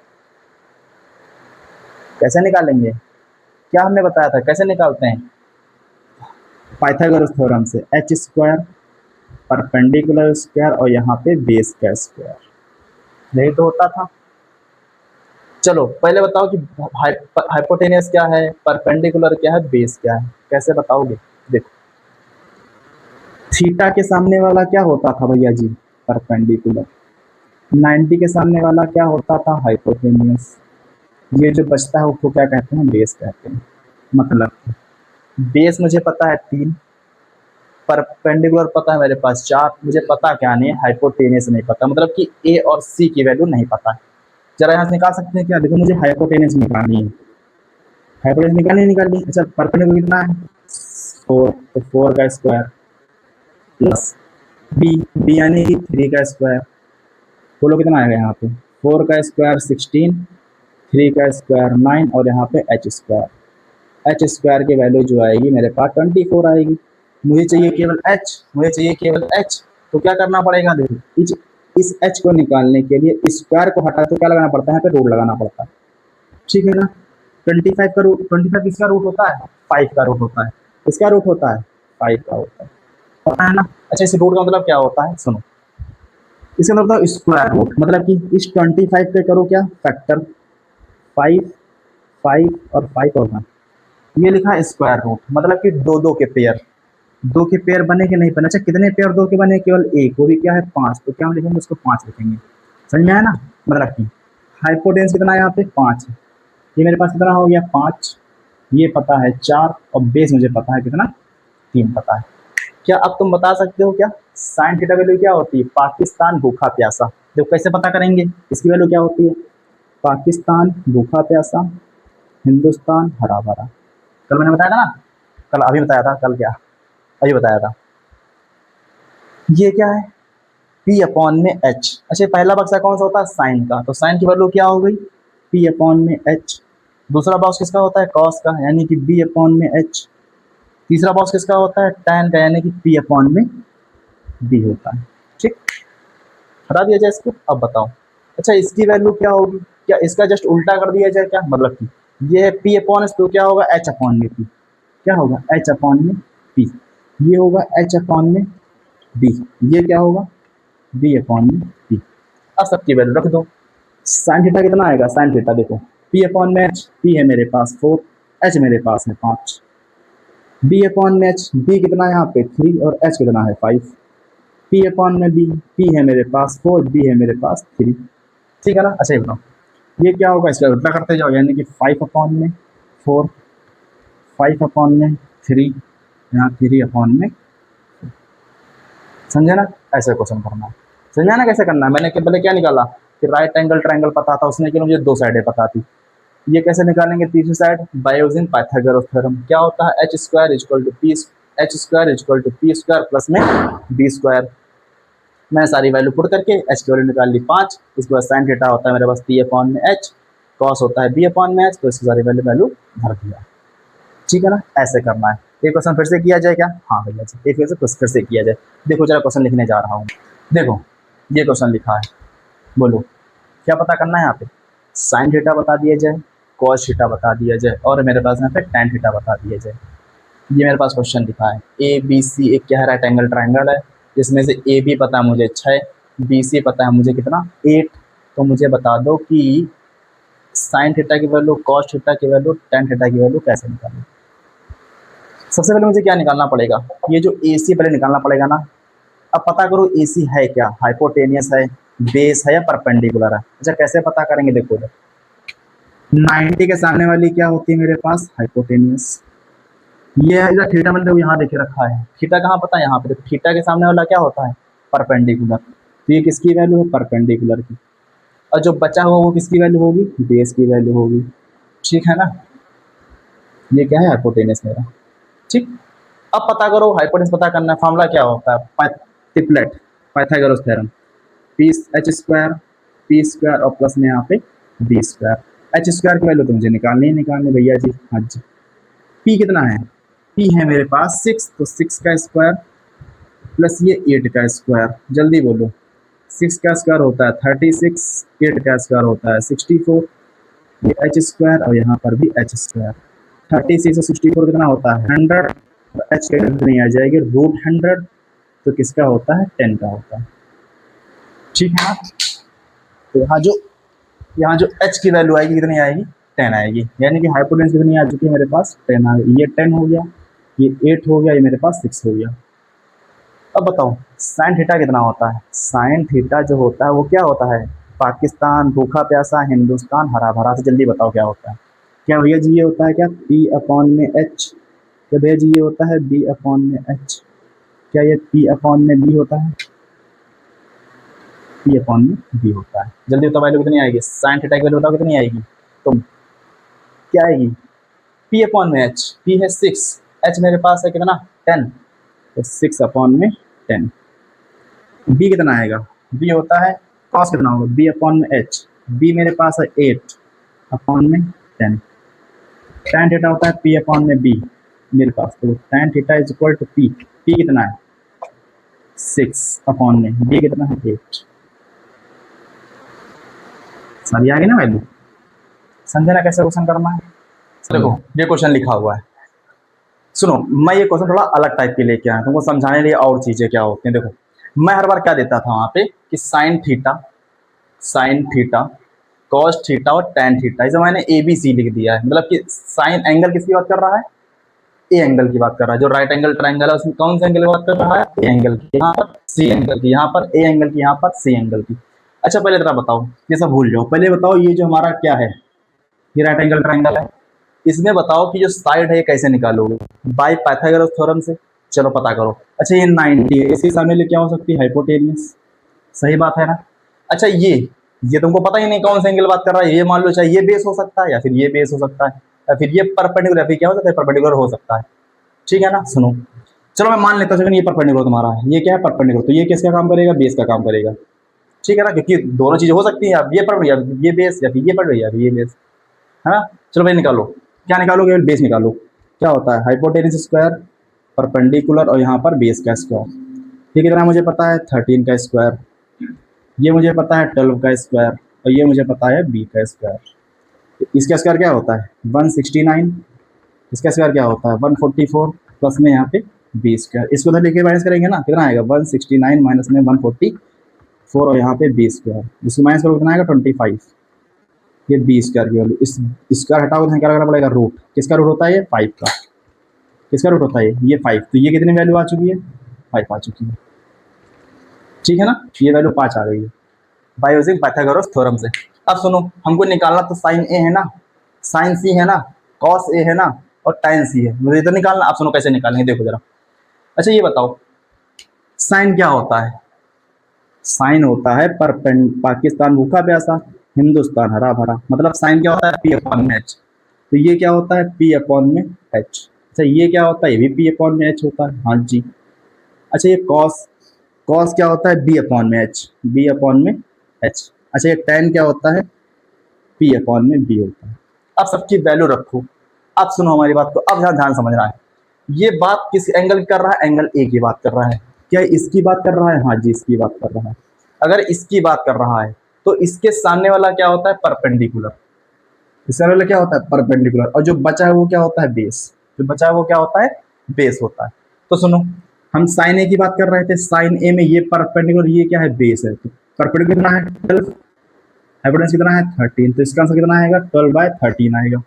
A: कैसे निकालेंगे, क्या हमने बताया था कैसे निकालते हैं, पाइथागोरस थ्योरम से, एच स्क्वायर परपेंडिकुलर स्क्वायर और यहाँ पे बेस का स्क्वायर, यही तो होता था। चलो पहले बताओ कि हाइपोटेनियस क्या है, परपेंडिकुलर क्या है, बेस क्या है, कैसे बताओगे। देखो थीटा के सामने वाला क्या होता था भैया जी, परपेंडिकुलर। 90 के सामने वाला क्या होता था, हाइपोटेनियस। ये जो बचता है उसको क्या कहते हैं, बेस कहते हैं। मतलब बेस मुझे पता है 3, परपेंडिकुलर पता है मेरे पास 4, मुझे पता क्या नहीं है, हाइपोटेनियस नहीं पता, मतलब कि ए और सी की वैल्यू नहीं पता है। जरा यहाँ से निकाल सकते हैं क्या, देखो मुझे हाइपोटेनियस निकालनी है, हाइपोटेनियस निकालनी। अच्छा परपेंडिकुलर कितना है 4, तो 4 का स्क्वायर प्लस बी, बी यानी कि 3 का स्क्वायर, बोलो कितना आएगा यहाँ पे, 4 का स्क्वायर 16, 3 का स्क्वायर 9 और यहाँ पे एच स्क्वायर, एच स्क्वायर की वैल्यू जो आएगी मेरे पास 24 आएगी। मुझे चाहिए केवल एच, मुझे चाहिए केवल एच, तो क्या करना पड़ेगा, देखो इस एच को निकालने के लिए स्क्वायर को हटा तो क्या लगाना पड़ता है, यहाँ पे रूट लगाना पड़ता है, ठीक है ना। 25 का रूट, 25 किसका रूट होता है, 5 का रूट होता है, किसका रूट होता है, 5 का होता है, पता है ना। अच्छा इस रूट का मतलब क्या होता है, सुनो, इसका मतलब स्क्वायर रूट, मतलब कि इस 25 पे करो क्या फैक्टर, 5, 5 और 5 और 1, ये लिखा है स्क्वायर रूट, मतलब कि दो दो के पेयर, दो के पेयर बने कि नहीं बने। अच्छा कितने पेयर दो के बने, केवल एक, वो भी क्या है 5, तो क्या हम लिखेंगे उसको 5 लिखेंगे, समझ में आया ना। मतलब कि हाइपोटेन्यूस कितना है यहाँ पे 5, ये मेरे पास कितना हो गया 5, ये पता है 4 और बेस मुझे पता है कितना 3 पता है। क्या अब तुम बता सकते हो क्या साइन थीटा वैल्यू क्या होती है, पाकिस्तान भूखा प्यासा, देखो कैसे पता करेंगे इसकी वैल्यू क्या होती है, पाकिस्तान भूखा प्यासा, हिंदुस्तान हरा भरा, कल मैंने बताया था ना, कल अभी बताया था, कल क्या अभी बताया था। ये क्या है पी अपॉन में एच, अच्छा पहला बक्सा कौन सा होता है साइन का, तो साइन की वैल्यू क्या हो गई पी अपॉन में एच, दूसरा बॉक्स किसका होता है कॉस का यानी कि बी अपॉन में एच, तीसरा बॉक्स किसका होता है टैन का यानी कि पी अपॉन में बी होता है, ठीक, हटा दिया जाए इसको। अब बताओ अच्छा इसकी वैल्यू क्या होगी, क्या इसका जस्ट उल्टा कर दिया जाए क्या, मतलब कि ये है पी अपॉन एस तो क्या होगा एच अपॉन में पी, क्या होगा एच अपॉन में पी, ये होगा एच अपॉन में बी, ये क्या होगा बी अपॉन में पी। अब सबकी वैल्यू रख दो, साइन थीटा कितना आएगा, साइन थीटा देखो पी अपॉन में एच, पी है मेरे पास 4, एच मेरे पास है 5, बी अपॉन में एच, बी कितना है यहाँ पे 3 और एच कितना है 5, पी अपॉन में बी, पी है मेरे पास 4, बी है मेरे पास 3, ठीक है ना। अच्छा ये बताओ ये क्या होगा, इसका उल्टा करते जाओ यानी कि 5 अपॉन में 4, 5 अपॉन में 3, यहाँ 3 अपॉन में, समझे ना, ऐसे क्वेश्चन करना है, समझा ना कैसे करना है। मैंने पहले क्या निकाला कि राइट एंगल ट्रायंगल पता था उसने कि मुझे 2 साइडें पता थी, ये कैसे निकालेंगे तीसरी side by using Pythagoras theorem, क्या होता है H square equal to P, H square equal to P square plus में बी स्क्वायर, मैं सारी वैल्यू पुट करके एच की वैल्यू निकाल ली 5, इसके बाद साइन थीटा होता है मेरे पास पी अपॉन में एच, कॉस होता है बी अपॉन में एच, तो इसकी सारी वैल्यू भर दिया, ठीक है ना, ऐसे करना है। एक क्वेश्चन फिर से किया जाए क्या, हाँ भैया जी एक फिर से किया जाए, देखो जरा क्वेश्चन लिखने जा रहा हूँ, देखो ये क्वेश्चन लिखा है, बोलो क्या पता करना है यहाँ पे, साइन थीटा बता दिया जाए, कॉस थीटा बता दिया जाए और मेरे पास यहाँ पे टैन थीटा बता दिया जाए। ये मेरे पास क्वेश्चन लिखा है ए बी सी, एक क्या है राइट एंगल ट्रायंगल है जिसमें से ए बी पता है मुझे 6, बी सी पता है मुझे कितना 8, तो मुझे बता दो कि साइन थीटा की वैल्यू, कॉस थीटा की वैल्यू, टैन थीटा की वैल्यू कैसे निकालें। सबसे पहले मुझे क्या निकालना पड़ेगा, ये जो ए सी पहले निकालना पड़ेगा ना। अब पता करो ए सी है क्या, हाइपोटेनियस है, बेस है या परपेंडिकुलर है। अच्छा कैसे पता करेंगे, देखो 90 के सामने वाली क्या होती है मेरे पास हाइपोटेनियस, ये है इधर थीटा मैंने यहाँ देखे रखा है, थीटा कहाँ पता है यहाँ पे, थीटा के सामने वाला क्या होता है परपेंडिकुलर, तो ये किसकी वैल्यू है परपेंडिकुलर की, और जो बचा हुआ वो किसकी वैल्यू होगी बेस की वैल्यू होगी, ठीक है ना। ये क्या है हाइपोटेनियस मेरा, ठीक। अब पता करो हाइपोटेनियस पता करना है, फॉर्मूला क्या होता है triplet Pythagoras theorem, P H square P square और प्लस में यहाँ पे बी स्क्वायर, एच स्क्वायर की वैल्यू तो मुझे निकालनी ही निकालनी भैया जी, हाँ जी। पी कितना है, पी है मेरे पास 6, तो 6 का स्क्वायर प्लस ये 8 का स्क्वायर, जल्दी बोलो 6 का स्क्वायर होता है 36, 8 का स्क्वायर होता है 64, ये एच स्क्वायर और यहाँ पर भी एच स्क्वायर, 36 और 64 कितना होता है 100, एच की वैल्यू नहीं आ जाएगी √100, तो किसका होता है 10 का होता है, ठीक है ना। तो यहाँ जो एच की वैल्यू आएगी कितनी आएगी 10 आएगी, यानी कि हाइपोटेन्यूस कितनी आ चुकी है मेरे पास 10 आ गई, ये 10 हो गया, ये 8 हो गया, ये मेरे पास 6 हो गया। अब बताओ साइन थीटा कितना होता है, साइन थीटा जो होता है वो क्या होता है पाकिस्तान भूखा प्यासा, हिंदुस्तान हरा भरा। से जल्दी बताओ क्या होता है। क्या भैया जी ये होता है क्या पी अपॉन में एच? क्या भैया जी ये होता है बी अपॉन में एच? क्या ये पी अपॉन में बी होता है? पी अपॉन में बी होता है। जल्दी बताओ वैल्यू कितनी आएगी? साइन थीटा की वैल्यू बताओ कितनी आएगी? तुम क्या आएगी? पी अपॉन में एच। पी है 6, एच मेरे पास है कितना 10, तो 6 अपॉन में 10। बी कितना आएगा? बी होता है कॉस कितना होगा? बी अपॉन में एच। बी मेरे पास है 8 अपॉन में 10। tan थीटा होता है पी अपॉन में बी मेरे पास, तो tan theta is equal to P. P कितना है? 6 अपॉन में बी कितना है 8। समझ आ गई ना वैल्यू? समझे ना कैसे क्वेश्चन करना है? देखो ये क्वेश्चन लिखा हुआ है, सुनो। मैं ये क्वेश्चन थोड़ा अलग टाइप के लेके आया तुमको समझाने के लिए और चीजें क्या होती हैं। देखो मैं हर बार क्या देता था वहां पे कि साइन थीटा कॉस थीटा और टैन थीटा, इसे मैंने ए बी सी लिख दिया है। मतलब कि साइन एंगल किसकी बात कर रहा है? ए एंगल की बात कर रहा है। जो राइट एंगल ट्रायंगल है उसमें कौन से एंगल की बात कर रहा है? ए एंगल की। यहाँ पर सी एंगल की, यहाँ पर ए एंगल की, यहाँ पर सी एंगल की। अच्छा पहले जरा बताओ, ये सब भूल जाओ, पहले बताओ ये जो हमारा क्या है, ये राइट एंगल ट्रायंगल है। इसमें बताओ कि जो साइड है ये कैसे निकालोगे? बाय पाइथागोरस थ्योरम से। चलो पता करो। अच्छा ये 90 है, इसके सामने लिए क्या हो सकती है? हाइपोटेनियस। सही बात है ना? अच्छा ये तुमको पता ही नहीं कौन सा एंगल बात कर रहा है। ये मान लो चाहे ये बेस हो सकता है या फिर ये बेस हो सकता है या फिर ये परपेंडिकुलर, फिर क्या हो सकता है? परपेंडिकुलर हो सकता है। ठीक है ना? सुनो, चलो मैं मान लेता हूँ ये परपेंडिकुलर तुम्हारा है, ये क्या है? परपेंडिकुलर। तो ये किसका काम करेगा? बेस का काम करेगा। ठीक है ना? क्योंकि दोनों चीजें हो सकती है, या ये पढ़ या ये बेस, या फिर ये पढ़ या फिर ये बेस, है ना? चलो भाई निकालो, क्या निकालोगे? बेस निकालो। क्या होता है? हाइपोटेनस स्क्वायर, परपेंडिकुलर और यहाँ पर बेस का स्क्वायर। ये कितना मुझे पता है? 13 का स्क्वायर। ये मुझे पता है 12 का स्क्वायर और ये मुझे पता है बी का स्क्वायर। इसका स्क्वायर क्या होता है? 169। इसका स्क्वायर क्या होता है? 144 प्लस में यहाँ पे बी स्क्वायर। इसको उधर लेके माइनस करेंगे ना, कितना आएगा? 169 माइनस में 144 और यहाँ पे बी स्क्वायर। इसको माइनस करो कितना आएगा? 25। ये बी स्क्वायर की वैल्यू, इस स्क्वायर हटाओ तो क्या करना पड़ेगा? रूट। किसका रूट होता है? ये 5 का। किसका रूट होता है? ये 5। तो ये कितनी वैल्यू आ चुकी है? 5 आ चुकी है। ठीक है ना? ये वैल्यू 5 आ गई है बाय यूजिंग पाइथागोरस थ्योरम से। अब सुनो, हमको निकालना तो साइन ए है ना, साइन सी है ना, कॉस ए है ना और टाइन सी है, मुझे इधर निकालना। आप सुनो कैसे निकालेंगे, देखो जरा। अच्छा ये बताओ साइन क्या होता है? साइन होता है पाकिस्तान भूखा प्यासा, हिंदुस्तान हरा भरा। मतलब साइन क्या होता है? पी अपॉन में एच। तो ये क्या होता है? पी अपॉन में एच। अच्छा ये क्या होता है? ये भी पी अपॉन में एच होता है। हाँ जी। अच्छा ये कॉस, कॉस क्या होता है? बी अपॉन में एच, बी अपॉन में एच। अच्छा ये टैन क्या होता है? पी अपॉन में बी होता है। अब सबकी वैल्यू रखो। अब सुनो हमारी बात को, अब यहाँ ध्यान समझना है। ये बात किस एंगल की कर रहा है? एंगल ए की बात कर रहा है। क्या इसकी बात कर रहा है? हाँ जी इसकी बात कर रहा है। अगर इसकी बात कर रहा है तो इसके सामने वाला क्या होता है? परपेंडिकुलर। इससे वाला क्या होता है? परपेंडिकुलर। और जो बचा है वो क्या होता है? बेस। जो बचा है वो क्या होता है? बेस होता है। तो सुनो, हम साइन ए की बात कर रहे थे। साइन ए में ये परपेंडिकुलर, ये क्या है? बेस है। तो परपेंडिकुलर कितना है? 12। हाइपोटेनस कितना है? 13। तो इसका आंसर कितना आएगा? 12/13 आएगा।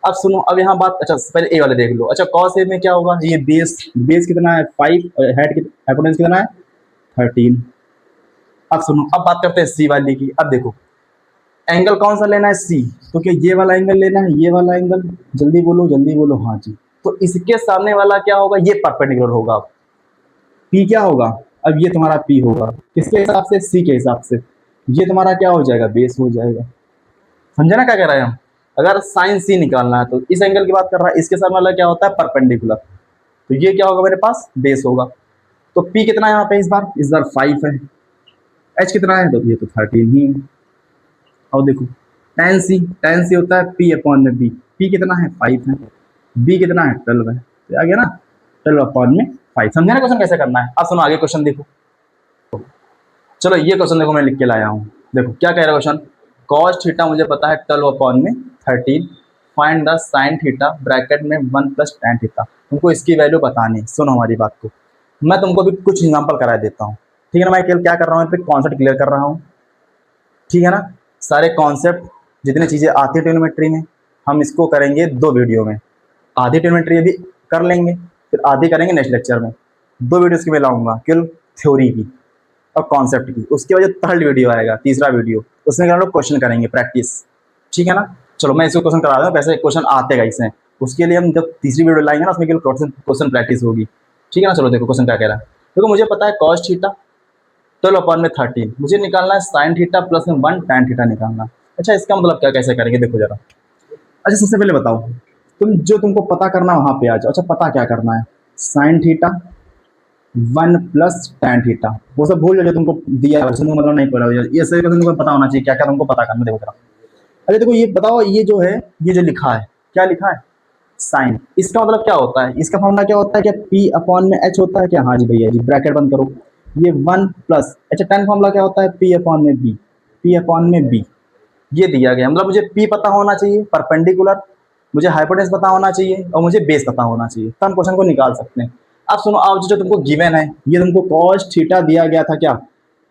A: अब सुनो, अब यहाँ बात, अच्छा पहले ए वाले देख लो। अच्छा कॉस ए में क्या होगा? ये बेस, बेस कितना है? 5 और हाइपोटेनस कितना है? 13। अब सुनो, अब बात करते हैं सी वाली की। अब देखो एंगल कौन सा लेना है? सी। तो क्या ये वाला एंगल लेना है? ये वाला एंगल। जल्दी बोलो जल्दी बोलो। हाँ जी। तो इसके सामने वाला क्या होगा? ये परपेंडिकुलर होगा। पी क्या होगा? अब ये तुम्हारा पी होगा किसके हिसाब से? सी के हिसाब से। ये तुम्हारा क्या हो जाएगा? बेस हो जाएगा। समझे ना क्या कह रहे हैं हम? अगर साइन सी निकालना है तो इस एंगल की बात कर रहा है, इसके सामने वाला क्या होता है? परपेंडिकुलर। तो ये क्या होगा मेरे पास? बेस होगा। तो पी कितना है यहाँ पे? इस बार 5 है। एच कितना है? तो ये तो 13 ही है। और देखो tan सी होता है पी अपॉन में बी। पी कितना है? 5 है। बी कितना है? 12 है। तो आ गया ना 12 अपॉन में 5। समझे ना क्वेश्चन कैसे करना है? अब सुनो आगे क्वेश्चन देखो। चलो ये क्वेश्चन देखो मैं लिख के लाया हूँ। देखो क्या कह रहा है क्वेश्चन। कॉस थीटा मुझे पता है 12 अपॉन में 13। Find the sine theta bracket में 1 प्लस tan थीटा। तुमको इसकी वैल्यू बतानी। सुनो हमारी बात को, मैं तुमको भी कुछ एग्जाम्पल करा देता हूँ। ठीक है ना? मैं क्या कर रहा हूँ? कॉन्सेप्ट क्लियर कर रहा हूँ। ठीक है ना? सारे कॉन्सेप्ट जितनी चीज़ें आती है ट्रिग्नोमेट्री में, हम इसको करेंगे 2 वीडियो में। आधी ट्रिग्नोमेट्री अभी कर लेंगे, फिर आधी करेंगे नेक्स्ट लेक्चर में। 2 वीडियोस की मैं लाऊंगा केवल थ्योरी की। और कॉन्सेप्ट की। उसके बाद थर्ड वीडियो आएगा, तीसरा वीडियो, उसमें हम लोग क्वेश्चन करेंगे प्रैक्टिस, ठीक है ना। चलो मैं इसको क्वेश्चन करा दूँ, वैसे क्वेश्चन आते हैं इसमें, उसके लिए हम जब तीसरी वीडियो लाएंगे ना उसमें क्वेश्चन प्रैक्टिस होगी, ठीक है ना। चलो देखो क्वेश्चन क्या कह रहा है। देखो मुझे पता है कॉस थीटा 12/13, मुझे निकालना है साइन थीटा प्लस में 1 टैन थीटा निकालना। अच्छा इसका मतलब क्या, कैसे करेंगे देखो जरा। अच्छा सबसे पहले बताओ, तुमको पता करना वहां पे आ जाओ। अच्छा पता क्या करना है, sine theta 1 plus tan theta, वो सब भूल जाओ जो तुमको दिया है, तुमको मतलब नहीं पड़ा, ये सही तुमको पता होना चाहिए क्या क्या तुमको पता करना। देखो जरा, अरे देखो ये बताओ, ये जो है, ये जो लिखा है, क्या लिखा है, साइन, इसका मतलब क्या होता है, इसका फॉर्मूला क्या होता है, क्या पी अपॉन में एच होता है क्या। हाँ जी भैया जी, ब्रैकेट बंद करो, ये 1 प्लस, अच्छा टेन फॉर्मूला क्या होता है, पी अपॉन में बी, पी अपॉन में बी, ये दिया गया। मतलब मुझे पी पता होना चाहिए परपेंडिकुलर, मुझे हाइपोटेन्यूस पता होना चाहिए और मुझे बेस पता होना चाहिए, तब हम क्वेश्चन को निकाल सकते हैं। अब सुनो, अब जो तुमको गिवन है, ये तुमको कॉस थीटा दिया गया था क्या,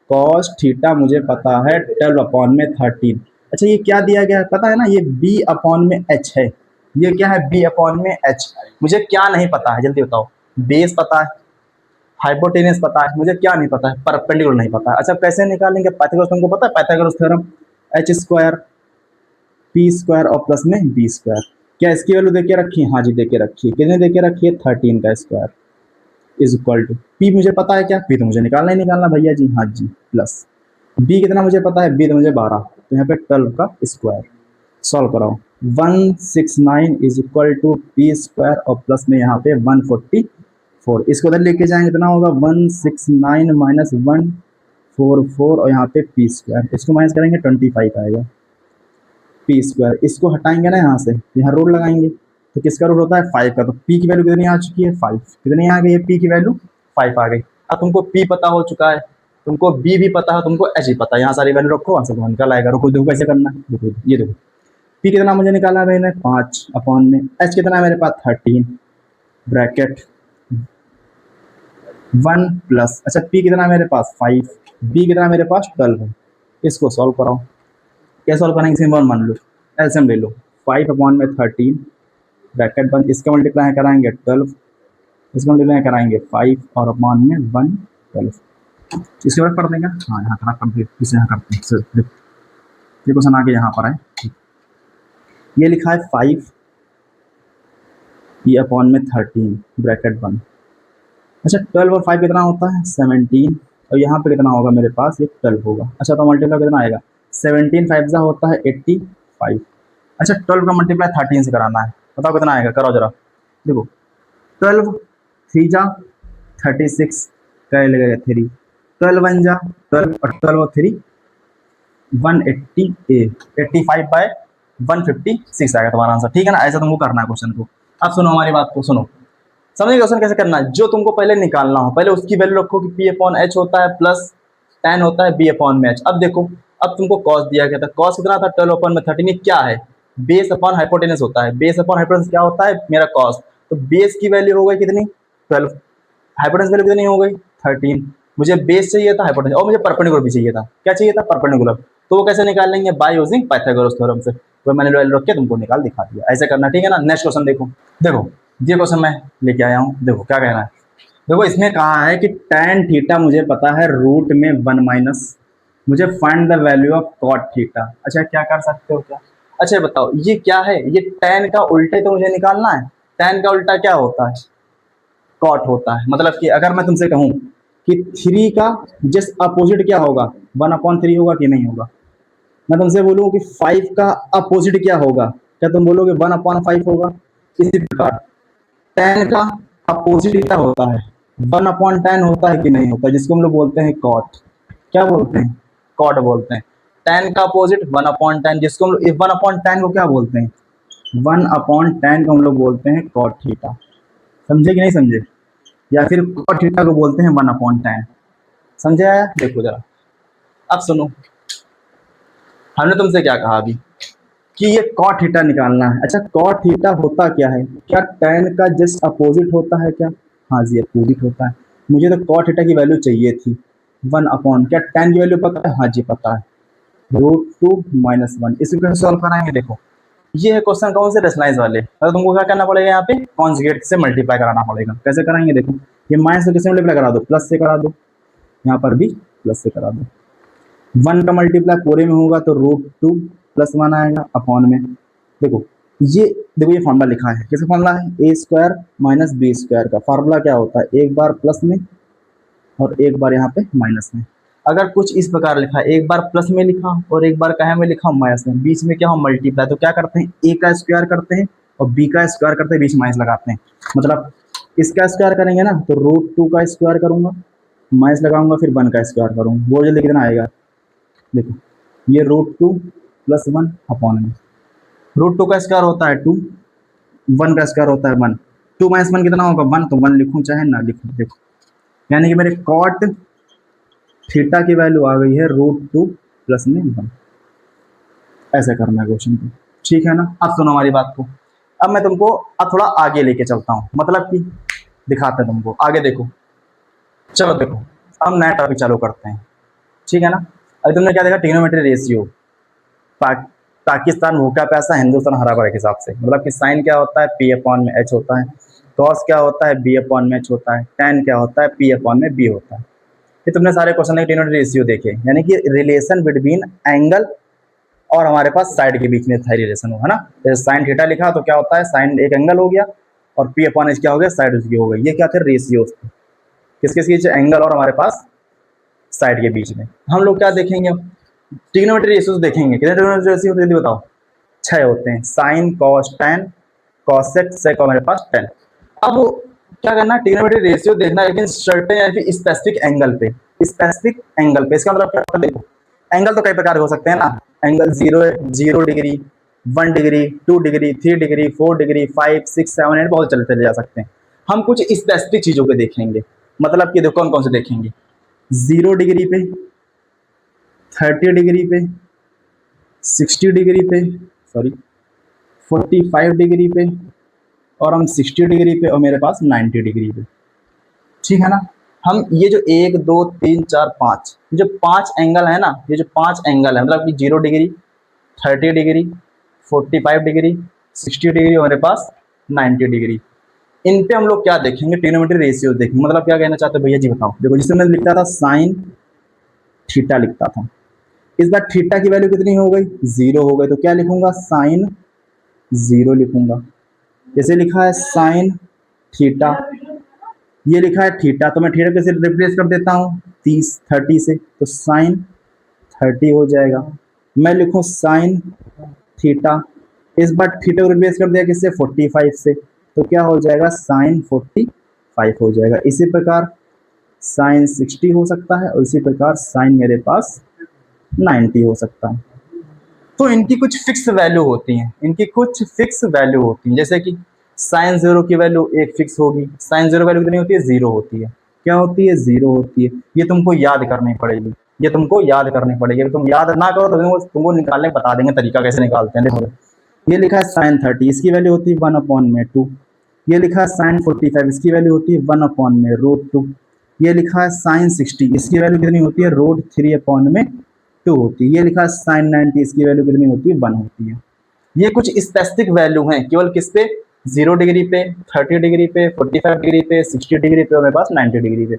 A: कॉस थीटा मुझे पता है 12/13। अच्छा ये क्या दिया गया है पता है ना, ये बी अपॉन में एच है, ये क्या है, बी अपॉन में एच। मुझे क्या नहीं पता है जल्दी बताओ, बेस पता है, हाइपोटेनस पता है, मुझे क्या नहीं पता है, परपेंडिकुलर नहीं पता है। अच्छा कैसे निकालेंगे, पाइथागोरस तुमको पता है, Pythagoras theorem, H square P square और प्लस में बी स्क्वायर, क्या इसकी वैल्यू दे के रखी है, हाँ जी दे के रखी है, कितने दे के रखी है, 13 का square is equal to, P मुझे पता है क्या, पी तो मुझे निकालना ही निकालना भैया जी, हाँ जी, प्लस बी कितना मुझे पता है, बी तो मुझे 12, तो यहाँ पे 12 का स्क्वायर, सॉल्व कराओ, 169 is equal to P square और प्लस में यहाँ पे 144, इसको उधर लेके जाएंगे इतना होगा 169 माइनस 144 और यहाँ पे पी स्क्वायर, इसको माइनस करेंगे 25 आएगा, पी स्क्वायर, इसको हटाएंगे ना यहाँ से, यहाँ रूट लगाएंगे, तो किसका रूट होता है 5 का, तो पी की वैल्यू कितनी आ चुकी है 5, कितनी आ गई है, पी की वैल्यू 5 आ गई। अब तुमको पी पता हो चुका है, तुमको बी भी पता है, तुमको एच भी पता है, यहाँ सारी वैल्यू रखो, वहाँ से तुम्हें निकल आएगा। रुको देखो कैसे करना है, देखो ये देखो, पी कितना मुझे निकाला है मैंने 5 अपॉन में, एच कितना है मेरे पास 13 ब्रैकेट 1 प्लस, अच्छा पी कितना है मेरे पास 5, बी कितना है मेरे पास 12 है, इसको सॉल्व कराओ, क्या सॉल्व करेंगे, सिंपल मान लो, एलसीएम ले लो, 5 अपॉन में 13 ब्रैकेट बंद, इसका मल्टीप्लाई कराएंगे 12, इसका मल्टीप्लाई कराएंगे 5 और अपॉन में 1 12, इसके बाद पढ़ देंगे, हाँ यहाँ खराब कर दिए, इसे यहाँ करते हैं, ये क्वेश्चन आगे यहाँ पर है, ये लिखा है 5 ये अपॉन में 13 ब्रैकेट बंद, अच्छा 12 और 5 कितना होता है 17, और यहाँ पे कितना होगा मेरे पास, ये 12 होगा। अच्छा तो मल्टीप्लाई कितना आएगा, 17 5 जा होता है 85, अच्छा 12 का मल्टीप्लाई 13 से कराना है, बताओ कितना आएगा, करो जरा, देखो 12 3 जा 36 क्या लगेगा 3, 12 1 जा 12 और 12 और 3 188, 85/156 आएगा तुम्हारा आंसर, ठीक है ना। ऐसा तुमको करना है क्वेश्चन को। अब सुनो हमारी बात को, सुनो समझे क्वेश्चन कैसे करना है, जो तुमको पहले निकालना हो, पहले उसकी वैल्यू रखो कि पी अपॉन एच होता है प्लस टेन होता है बी अपॉन में एच। अब देखो, अब तुमको कॉस दिया गया था, कॉस कितना था 12 अपॉन में 13, ये क्या है, बेस अपॉन हाइपोटेनस होता है, बेस अपॉन हाइपोटेनस क्या होता है मेरा कॉस, तो बेस की वैल्यू हो गई कितनी 12, हाइपोटेनस वैल्यू कितनी हो गई 13, मुझे बेस चाहिए था हाइपोटेनस और मुझे परपेंडिकुलर भी चाहिए था, क्या चाहिए था परपेंडिकुलर, तो वो कैसे निकाल लेंगे, बाय यूजिंग पाइथागोरस थ्योरम से, तो मैंने वैल्यू रख के तुमको निकाल दिखा दिया, ऐसे करना, ठीक है ना। नेक्स्ट क्वेश्चन देखो, देखो ये क्वेश्चन मैं लेके आया हूँ, देखो क्या कहना है, देखो इसमें कहा है कि tan थीटा मुझे पता है रूट में 1 माइनस, मुझे find the value of cot theta. अच्छा क्या कर सकते हो क्या, अच्छा बताओ ये क्या है, ये tan का उल्टे तो मुझे निकालना है, tan का उल्टा क्या होता है cot होता है, मतलब कि अगर मैं तुमसे कहूँ कि 3 का जस्ट अपोजिट क्या होगा 1/3 होगा कि नहीं होगा, मैं तुमसे बोलूँ कि 5 का अपोजिट क्या होगा, क्या तुम बोलोगे 1/5 होगा, इसी प्रकार tan का अपोजिट क्या होता है 1/10 होता है कि नहीं होता, जिसको हम लोग बोलते हैं कॉट, क्या बोलते हैं कॉट बोलते हैं, tan का अपोजिट 1/10, जिसको हम लोग 1/10 को क्या बोलते हैं 1/10 को हम लोग बोलते हैं कॉट थीटा, समझे कि नहीं समझे, या फिर कॉट थीटा को बोलते हैं 1/10, समझे आया। देखो जरा, अब सुनो, हमने तुमसे क्या कहा अभी कि ये कॉट थीटा निकालना है। अच्छा कॉट थीटा होता क्या है, क्या tan का जस्ट अपोजिट होता है क्या, हाँ जी अपोजिट होता है, मुझे तो कॉट थीटा की वैल्यू चाहिए थी 1/, क्या tan की वैल्यू पता है, हाँ जी पता है, √2 - 1, इसको कैसे सॉल्व कराएंगे, देखो ये है क्वेश्चन कौन से रेशनलाइज वाले, तो तुमको क्या करना पड़ेगा, यहाँ पे कॉन्जुगेट से मल्टीप्लाई कराना पड़ेगा, कैसे कराएंगे देखो, ये माइनस से किससे मल्टीप्लाई करा दो, प्लस से करा दो, यहाँ पर भी प्लस से करा दो। 1 का मल्टीप्लाई पूरे में होगा तो √2 + 1 आएगा अपॉन में। देखो ये फॉर्मूला लिखा है, किसका फॉर्मूला है, a² - b² का। फार्मूला क्या होता है, एक बार प्लस में और एक बार यहाँ पे माइनस में। अगर कुछ इस प्रकार लिखा है, एक बार प्लस में लिखा और एक बार कहे में लिखा माइनस में, बीच में क्या हो मल्टीप्लाई, तो क्या करते हैं, a का स्क्वायर करते हैं और b का स्क्वायर करते हैं, बीच माइनस लगाते हैं। मतलब इसका स्क्वायर करेंगे ना तो √2 का स्क्वायर करूंगा, माइनस लगाऊंगा, फिर 1 का स्क्वायर करूंगा, वो जल्दी कितना आएगा, देखो ये √2 + 1 अपॉन में। √2 का स्क्वायर होता है 2, 1 का स्क्वायर होता है 1, 2 - 1 कितना होगा 1, तो 1 लिखूं चाहे ना लिखूं। देखो यानी कि मेरे कॉट थीटा की वैल्यू आ गई है √2 + 1। ऐसे करना है क्वेश्चन को, ठीक है ना। अब सुनो हमारी बात को, अब मैं तुमको अब थोड़ा आगे लेके चलता हूँ, मतलब कि दिखाते हैं तुमको आगे। देखो चलो देखो, हम नया टॉपिक चालू करते हैं, ठीक है ना। अभी तुमने क्या देखा, ट्रिग्नोमेट्री रेशियो, पाकिस्तान भूखा प्यासा, हिंदुस्तान हरा भरा के हिसाब से। मतलब कि साइन क्या होता है, P/H होता है, कॉस क्या होता है, B/H होता है, टैन क्या होता है, P/B होता है। ये तुमने सारे क्वेश्चन में ट्रिग्नोमेट्री रेशियो देखे, यानी कि रिलेशन बिटवीन एंगल और हमारे पास साइड के बीच में था रिलेशन हो, है ना। जैसे साइन थीटा लिखा तो क्या होता है, साइन एक एंगल हो गया और P/H क्या हो गया, साइड उसकी हो गई। ये क्या थे, रेशियोज थे, किस किस बीच, एंगल और हमारे पास साइड के बीच में। हम लोग क्या देखेंगे, ट्रिग्नोमेट्री रेशियोज देखेंगे। कितने ट्रिग्नोमेट्री रेशियो जल्दी बताओ, 6 होते हैं, sine cos tan cosec sec हमारे पास टैन। अब क्या करना, ट्रिग्नोमेट्री रेशियो देखना लेकिन सर्टेन यानी कि स्पेसिफिक एंगल पे, स्पेसिफिक एंगल पे। इसका मतलब क्या, देखो एंगल तो कई प्रकार के हो सकते हैं ना, angle 0 degree, 1 degree, 2 degree, 3 degree, 4 degree, 5, 6, 7, 8 बहुत चलते जा सकते हैं। हम कुछ स्पेसिफिक चीजों पे देखेंगे, मतलब कि देखो कौन कौन से देखेंगे, 0 डिग्री पे, 30 डिग्री पे, 60 डिग्री पे, सॉरी 45 डिग्री पे, और हम 60 डिग्री पे, और मेरे पास 90 डिग्री पे, ठीक है ना। हम ये जो 1 2 3 4 5 जो 5 एंगल है ना, ये जो 5 एंगल है, मतलब कि 0 डिग्री, 30 डिग्री, 45 डिग्री, 60 डिग्री और मेरे पास 90 डिग्री, इन पे हम लोग क्या देखेंगे, ट्रिग्नोमेट्री रेशियो देखेंगे। मतलब क्या कहना चाहते हो भैया जी बताओ। देखो जिसमें मैं लिखता था साइन थीटा लिखता था, इस बार थीटा की वैल्यू कितनी हो गई, 0 हो गई, तो क्या लिखूंगा, साइन 0 लिखूंगा। जैसे लिखा है साइन थीटा, ये लिखा है थीटा, तो मैं थीटा कैसे रिप्लेस कर देता हूँ, 30 से, तो साइन 30 हो जाएगा। मैं लिखूँ साइन थीटा, इस बार थीटा को रिप्लेस कर दिया किससे, 45 से, तो क्या हो जाएगा, साइन 45 हो जाएगा। इसी प्रकार साइन 60 हो सकता है और इसी प्रकार साइन मेरे पास 90 हो सकता है। तो इनकी कुछ फिक्स वैल्यू होती हैं, इनकी कुछ फिक्स वैल्यू होती हैं। जैसे कि साइन 0 की वैल्यू एक फिक्स होगी, साइन 0 वैल्यू कितनी होती है, 0 होती है। क्या होती है, 0 होती है। ये तुमको याद करनी पड़ेगी, ये तुमको याद करनी पड़ेगी। अगर तुम याद ना करो तो तुमको निकालने बता देंगे तरीका कैसे निकालते हैं। देखो ये लिखा है साइन 30, इसकी वैल्यू होती है 1/2। ये लिखा है साइन 45, इसकी वैल्यू होती है 1/√2। ये लिखा है साइन 60, इसकी वैल्यू कितनी होती है, √3/2 होती है। ये लिखा है साइन 90, इसकी वैल्यू कितनी होती है, 1 होती है। ये कुछ स्पेसिफिक वैल्यू हैं, केवल किस पे, 0 डिग्री पे, 30 डिग्री पे, 45 डिग्री पे, 60 डिग्री पे और मेरे पास 90 डिग्री पे।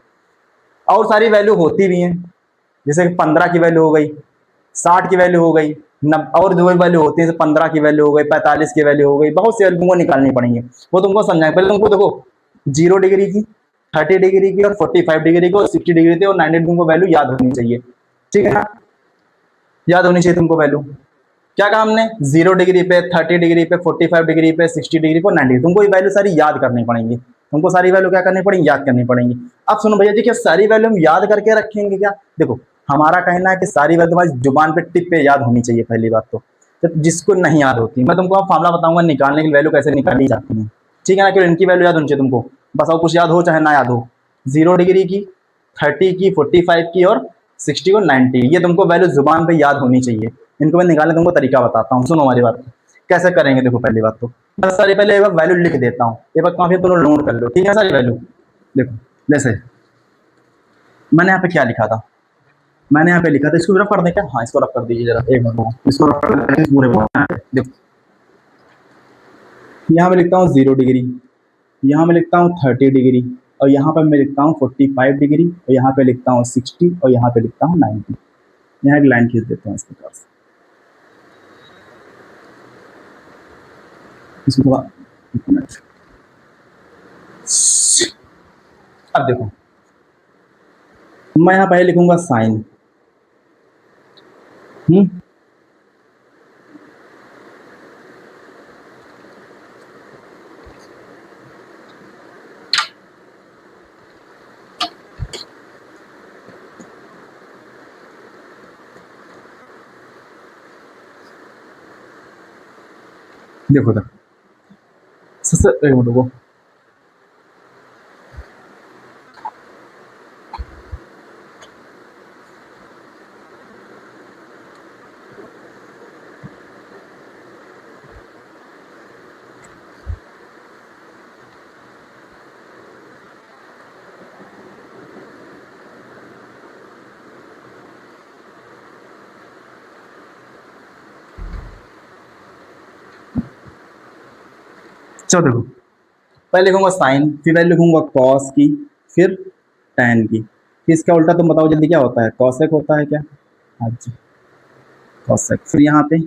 A: और सारी वैल्यू होती भी हैं, जैसे 15 की वैल्यू हो गई, 60 की वैल्यू हो गई, और जो वैल्यू होती है 15 की वैल्यू हो गई, 45 की वैल्यू हो गई, बहुत सी वैल्यू तुमको निकालनी पड़ेंगी। वो तुमको समझाएंगे। पहले तुमको देखो 0 डिग्री की, 30 डिग्री की और 45 डिग्री की और 60 डिग्री की और 90 तुमको वैल्यू याद होनी चाहिए, ठीक है ना, याद होनी चाहिए तुमको वैल्यू। क्या कहा हमने, 0 डिग्री पे, 30 डिग्री पे, 45 डिग्री पे, 60 डिग्री पे, 90, तुमको ये वैल्यू सारी याद करनी पड़ेंगी। तुमको सारी वैल्यू क्या करनी पड़ेंगी, याद करनी पड़ेंगी। अब सुनो भैया जी, क्या सारी वैल्यू हम याद करके रखेंगे क्या, देखो हमारा कहना है कि सारी वैल्यू तुम्हारी जुबान पे टिप पे याद होनी चाहिए पहली बात तो जिसको नहीं याद होती, मैं तुमको फार्मूला बताऊंगा निकालने की वैल्यू कैसे निकाली जाती है, ठीक है ना। क्यों, इनकी वैल्यू याद होनी चाहिए तुमको, बस और कुछ याद हो चाहे ना याद हो। 0 डिग्री की, 30 की, 45 की और 60 और 90, ये तुमको वैल्यू जुबान पे याद होनी चाहिए। इनको मैं निकालने तुमको तरीका बताता हूँ, सुनो हमारी बात कैसे करेंगे। देखो पहली बात तो मैं सारी पहले एक बार वैल्यू लिख देता हूँ, एक बार काफी तुम नोट कर लो, ठीक है। सारी वैल्यू देखो, जैसे मैंने यहाँ पे क्या लिखा था, मैंने यहाँ पे लिखा था, इसको रफ कर दें क्या, हाँ इसको रफ कर दीजिए जरा, एक मिनट इसको रफ कर देते हैं पूरे। देखो यहाँ मैं लिखता हूँ 0 डिग्री, यहाँ मैं लिखता हूँ 30 डिग्री, और यहाँ पर मैं लिखता हूँ 45 डिग्री, और यहाँ पे लिखता हूँ 60, और यहाँ पे लिखता हूँ 90। यहाँ एक लाइन खींच देते हैं इस प्रकार से, इसको थोड़ा, एक मिनट। अब देखो, मैं यहाँ पहले लिखूंगा साइन, देखो तक सबसे देखो, चलो देखो, पहले लिखूंगा साइन, फिर पहले लिखूंगा कॉस की, फिर टैन की, फिर इसका उल्टा तुम बताओ जल्दी क्या होता है, कॉसेक होता है क्या? हाँ जी, कॉसेक, फिर यहाँ पे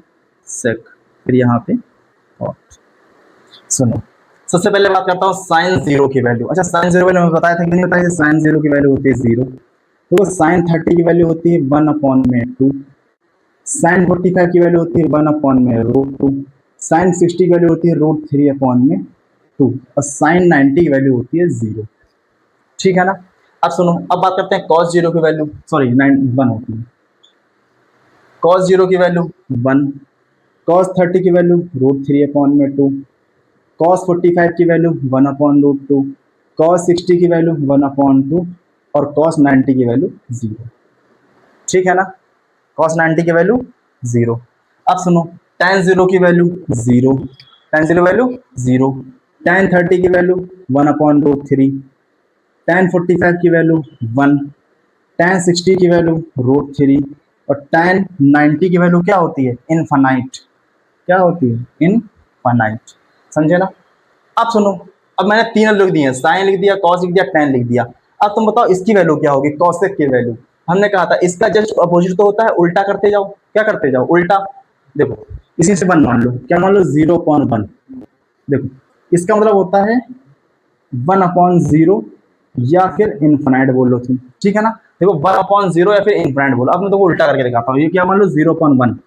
A: सेक, फिर यहाँ पे कॉट। सुनो, सबसे पहले बात करता हूँ साइन जीरो की वैल्यू। अच्छा, साइन जीरो वैल्यू बताया था कि नहीं बताया? साइन जीरो की वैल्यू होती है जीरो, तो साइन 30 की वैल्यू होती है 1/2, साइन 45 की वैल्यू होती है 1/√2, साइन 60 की वैल्यू होती है √3/2, और साइन 90 की वैल्यू होती है 0। ठीक है ना? अब सुनो, अब बात करते हैं कॉस जीरो की वैल्यू, सॉरी 1 होती है। कॉस जीरो की वैल्यू 1, कॉस 30 की वैल्यू √3/2, कॉस 45 की वैल्यू 1/√2, कॉस 60 की वैल्यू 1/2, और कॉस 90 की वैल्यू 0। ठीक है ना? कॉस 90 की वैल्यू 0। अब सुनो, tan 0 की वैल्यू 0, tan 0 वैल्यू 0, tan 30 की वैल्यू 1/√3, tan 45 की वैल्यू 1, tan 60 की वैल्यू √3, और tan 90 की वैल्यू क्या होती है? इनफाइनाइट। क्या होती है? इनफाइनाइट। समझे ना? अब सुनो, अब मैंने तीन लिख दिए, साइन लिख दिया, कॉस लिख दिया, tan लिख दिया। अब तुम बताओ इसकी वैल्यू क्या होगी, कॉसेक की वैल्यू। हमने कहा था इसका जस्ट अपोजिट तो होता है, उल्टा करते जाओ। क्या करते जाओ? उल्टा। देखो, इसी से 1 मान लो, क्या मान लो? 0.1। देखो, इसका मतलब होता है 1/0, या फिर इनफाइनाइट बोल लो तुम। ठीक है ना? देखो, 1/0 या फिर इनफाइनाइट बोलो। अब मैं तुमको उल्टा करके दिखाता हूँ। ये क्या मान लो? 0.1,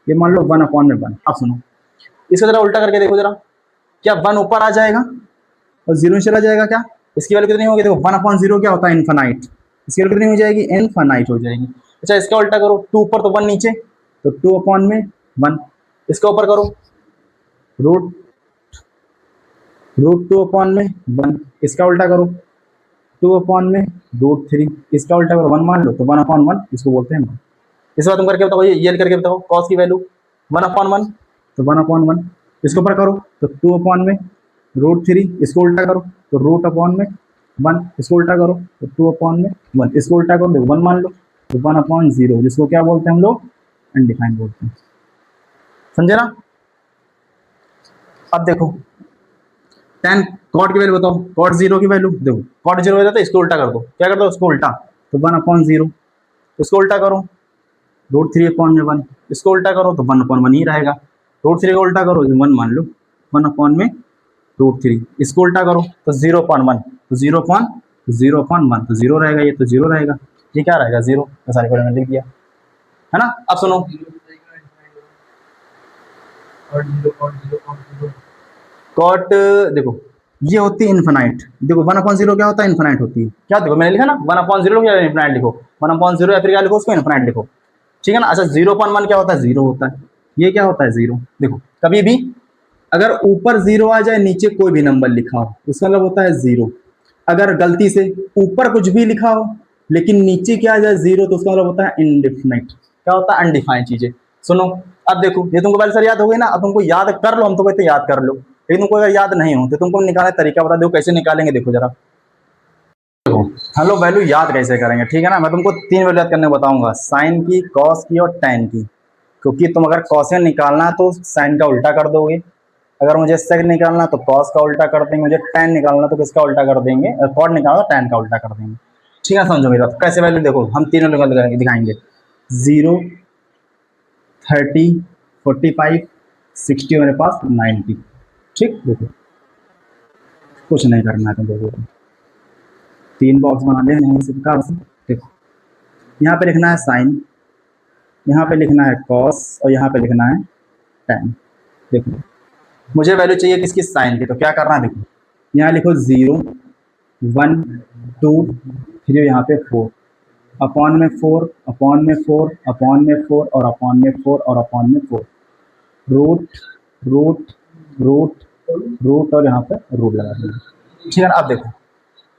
A: ये मान लो 1/1। अब सुनो, इसको जरा उल्टा करके देखो जरा, क्या 1 ऊपर आ जाएगा और 0 चला जाएगा क्या? इसकी वैल्यू कितनी होगी? देखो, 1/0 क्या होता है? इनफाइनाइट। इसकी वैल्यू कितनी हो जाएगी? इनफाइनाइट हो जाएगी। अच्छा, इसका उल्टा करो, 2 ऊपर तो 1 नीचे, तो 2/1। इसका ऊपर करो, रूट √2/1। इसका उल्टा करो, 2/√3। इसका उल्टा करो, 1 मान लो, तो 1/1 इसको बोलते हैं 1। इस बार तुम करके बताओ, ये करके बताओ, कॉस की वैल्यू 1/1, तो 1/1। इसके ऊपर करो तो 2/√3। इसको उल्टा करो तो √1। इसको उल्टा करो तो 2/1। इसको उल्टा करो तो 1 मान लो, तो 1/0, जिसको क्या बोलते हैं हम लोग? अनडिफाइंड बोलते हैं। समझे ना? अब देखो, tan कॉट की वैल्यू बताओ, कॉट 0 की वैल्यू देखो, कॉट 0 हो जाता है, इसको उल्टा कर दो। क्या कर दो? इसको उल्टा, तो 1/0। इसको उल्टा करो, √3/1। इसको उल्टा करो तो 1/1 ही रहेगा। √3 का उल्टा करो, 1 मान लो, 1/√3। इसको उल्टा करो तो 0.1, तो 0.1, तो 0 रहेगा, ये तो 0 रहेगा। ये क्या रहेगा? 0। तो सारे को मैंने लिख दिया, है ना? अब सुनो, कॉट देखो, ये होती है इन्फिनाइट। देखो, 1/0 क्या होता है? इन्फिनाइट होती है। क्या देखो, मैंने लिखा ना 1/0 क्या इन्फिनाइट लिखो, 1/0 या फिर क्या लिखो, उसको इन्फिनाइट लिखो। ठीक है ना? अच्छा, 0.1 क्या होता है? 0 होता है। ये क्या होता है? 0। देखो, कभी भी अगर ऊपर 0 आ जाए, नीचे कोई भी नंबर लिखा हो, उसका मतलब होता है 0। अगर गलती से ऊपर कुछ भी लिखा हो लेकिन नीचे क्या आ जाए 0, तो उसका मतलब होता है इनडिफिनाइट। क्या होता है? अनडिफाइंड चीजें। सुनो, अब देखो, ये तुमको पहले सर याद हो गई ना, अब तुमको याद कर लो, हम तो कहते याद कर लो, लेकिन तुमको अगर याद नहीं हो तो तुमको निकालने तरीका बता दो, कैसे निकालेंगे देखो जरा। देखो, हम लोग वैल्यू याद कैसे करेंगे, ठीक है ना? मैं तुमको 3 वैल्यू याद करने बताऊंगा, साइन की, कॉस की और टैन की। क्योंकि तुम अगर कॉसेन निकालना है तो साइन का उल्टा कर दोगे, अगर मुझे सेक निकालना तो कॉस का उल्टा कर देंगे, मुझे टेन निकालना तो किसका उल्टा कर देंगे, कॉट निकालना तो टेन का उल्टा कर देंगे। ठीक है, समझो मेरी बात। कैसे वैल्यू देखो हम तीनों लोग दिखाएंगे, 0, 30, 45, 60 मेरे पास 90। ठीक, देखो कुछ नहीं करना है तुम लोगों को, 3 बॉक्स बना ले नहीं सिक्का। देखो यहाँ पे लिखना है साइन, यहाँ पे लिखना है कॉस और यहाँ पे लिखना है टेन। देखो मुझे वैल्यू चाहिए किसकी, साइन की, तो क्या करना है देखो, यहाँ लिखो 0, 1, 2, फिर यहाँ पे 4, अपॉन में 4, अपॉन में 4, अपॉन में 4 और अपॉन में 4 और अपॉन में 4, रूट रूट रूट रूट और यहाँ पे रूट लगा देंगे। ठीक है ना, अब देखो